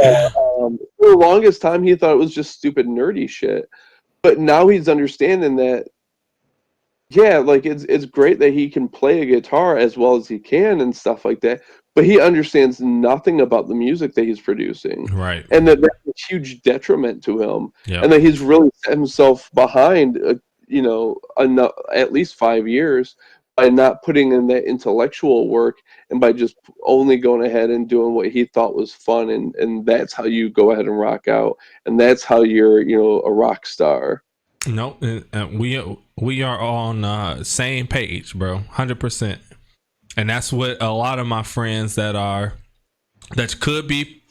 for the longest time, he thought it was just stupid, nerdy shit. But now he's understanding that, yeah, like, it's great that he can play a guitar as well as he can and stuff like that, but he understands nothing about the music that he's producing. Right. And that's a huge detriment to him. Yep. And that he's really set himself behind, at least 5 years by not putting in that intellectual work, and by just only going ahead and doing what he thought was fun. And that's how you go ahead and rock out. And that's how you're, a rock star. No, we are on same page, bro. 100%. And that's what a lot of my friends that could be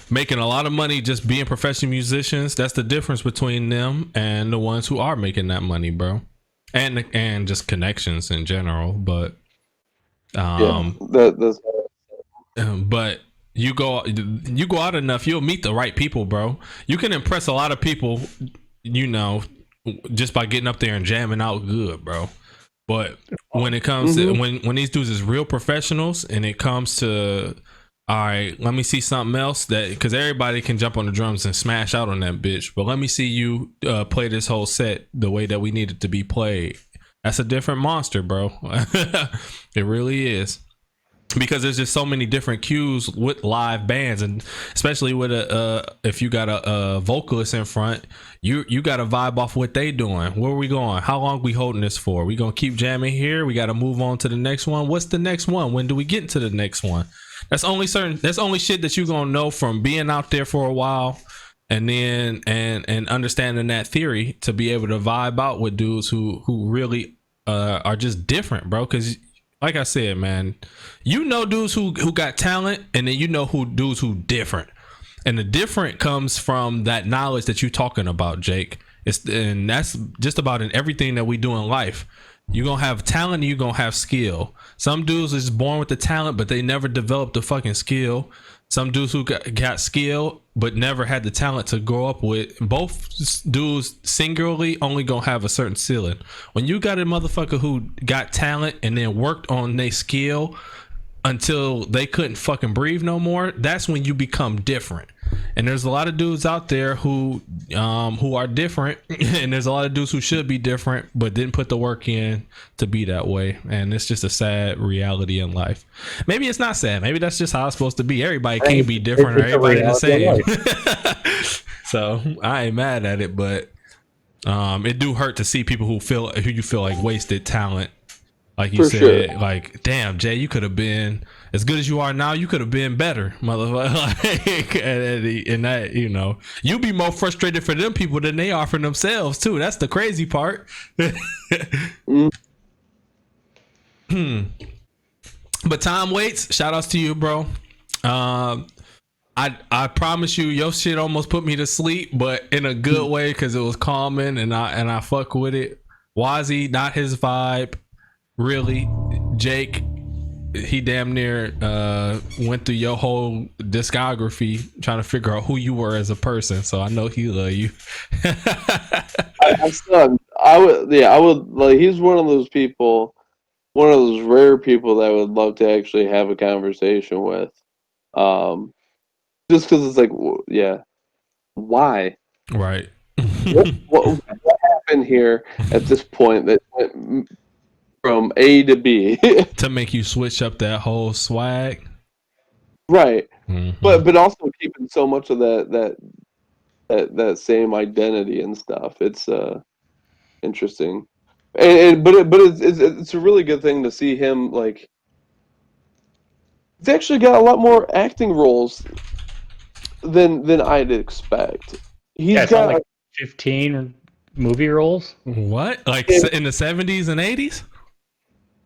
making a lot of money just being professional musicians, that's the difference between them and the ones who are making that money, bro. and just connections in general. But that's but you go out enough, you'll meet the right people, bro. You can impress a lot of people, just by getting up there and jamming out good, bro. But when it comes to when these dudes is real professionals, and it comes to, all right, let me see something else, that because everybody can jump on the drums and smash out on that bitch, but let me see you play this whole set the way that we need it to be played. That's a different monster, bro. It really is. Because there's just so many different cues with live bands, and especially with if you got a vocalist in front, you got to vibe off what they doing. Where are we going? How long we holding this for? We gonna keep jamming here? We got to move on to the next one. What's the next one? When do we get into the next one? That's only shit that you gonna know from being out there for a while, and then and understanding that theory to be able to vibe out with dudes who really are just different, bro. Because like I said, man, dudes who got talent, and then dudes who different. And the different comes from that knowledge that you're talking about, Jake. And that's just about in everything that we do in life. You're going to have talent and you're going to have skill. Some dudes is born with the talent, but they never developed the fucking skill. Some dudes who got skill but never had the talent to grow up with. Both dudes singularly only gonna have a certain ceiling. When you got a motherfucker who got talent and then worked on their skill until they couldn't fucking breathe no more, that's when you become different. And there's a lot of dudes out there who are different, and there's a lot of dudes who should be different but didn't put the work in to be that way. And it's just a sad reality in life. Maybe it's not sad. Maybe that's just how it's supposed to be. Everybody can't be different, or everybody the same. So I ain't mad at it, but it do hurt to see people who you feel like wasted talent. Like you said, sure. Like, damn, Jay, you could have been as good as you are now. You could have been better, motherfucker. And that, you be more frustrated for them people than they are for themselves too. That's the crazy part. But time waits. Shout outs to you, bro. I promise you, your shit almost put me to sleep, but in a good way, because it was calming, and I fuck with it. Wazzy, not his vibe. Really, Jake, he damn near went through your whole discography trying to figure out who you were as a person. So I know he love you. I would like. He's one of those people, one of those rare people that I would love to actually have a conversation with. Just because it's like, yeah, why? Right. what happened here at this point that went from A to B to make you switch up that whole swag, right? Mm-hmm. But also keeping so much of that same identity and stuff. It's interesting, but it's a really good thing to see him, like, he's actually got a lot more acting roles than I'd expect. He's got like 15 movie roles. What, like in the 70s and 80s?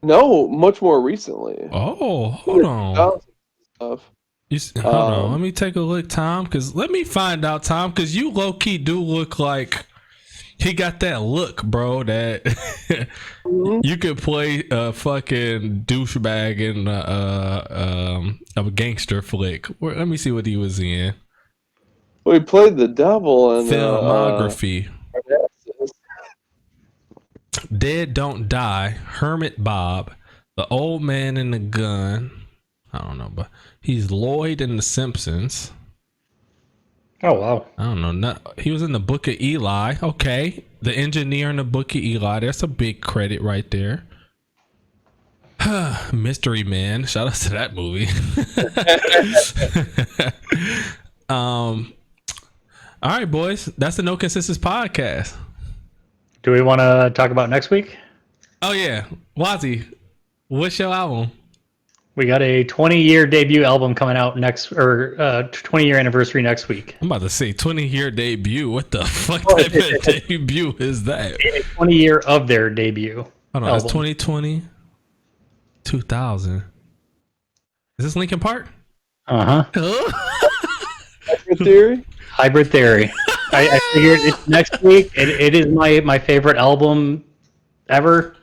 No, much more recently. Oh, hold on. Hold on. Let me take a look, Tom. Let me find out, Tom. Because you low key do look like he got that look, bro. That you could play a fucking douchebag in a gangster flick. Let me see what he was in. Well, he played the devil in filmography. Dead Don't Die, Hermit Bob, The Old Man and the Gun. I don't know, but he's Lloyd in The Simpsons. Oh, wow. I don't know. He was in The Book of Eli. Okay. The engineer in The Book of Eli. That's a big credit right there. Mystery Man. Shout out to that movie. All right, boys. That's the No Consensus Podcast. Do we want to talk about next week? Oh, yeah. Wazzy, what's your album? We got a 20-year debut album coming out 20-year anniversary next week. I'm about to say 20-year debut. What the fuck type of debut is that? 20-year of their debut. Hold on, it's 2020, 2000. Is this Linkin Park? Uh-huh. Hybrid Theory? Hybrid Theory. I figured it's next week. It is my favorite album ever.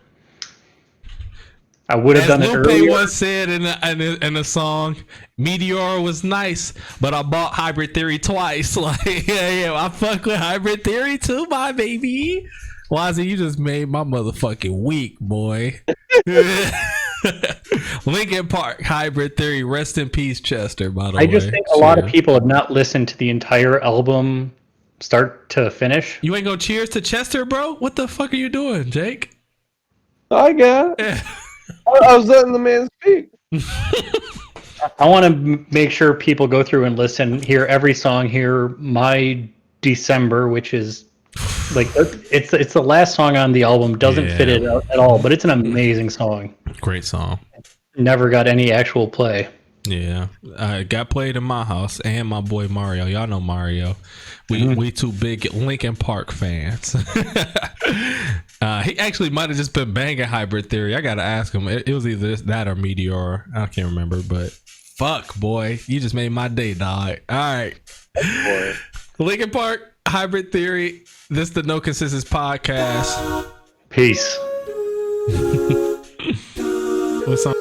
I would have done it Lupe earlier. once said in a song, Meteor was nice, but I bought Hybrid Theory twice. Like, yeah, I fuck with Hybrid Theory too, my baby. Wazzy, you just made my motherfucking week, boy. Linkin Park, Hybrid Theory, rest in peace, Chester, by the way. I just think a lot of people have not listened to the entire album start to finish. You ain't gonna cheers to Chester, bro? What the fuck are you doing, Jake? I got it. I was letting the man speak. I want to make sure people go through and listen, hear every song, hear My December, which is like it's the last song on the album. Doesn't fit it at all, but it's an amazing song. Great song. Never got any actual play. Yeah, got played in my house and my boy Mario. Y'all know Mario. We two big Linkin Park fans. He actually might have just been banging Hybrid Theory. I gotta ask him. It was either that or Meteor. I can't remember, but fuck, boy, you just made my day, dog. All right, Linkin Park, Hybrid Theory. This is the No Consensus podcast. Peace. What's on?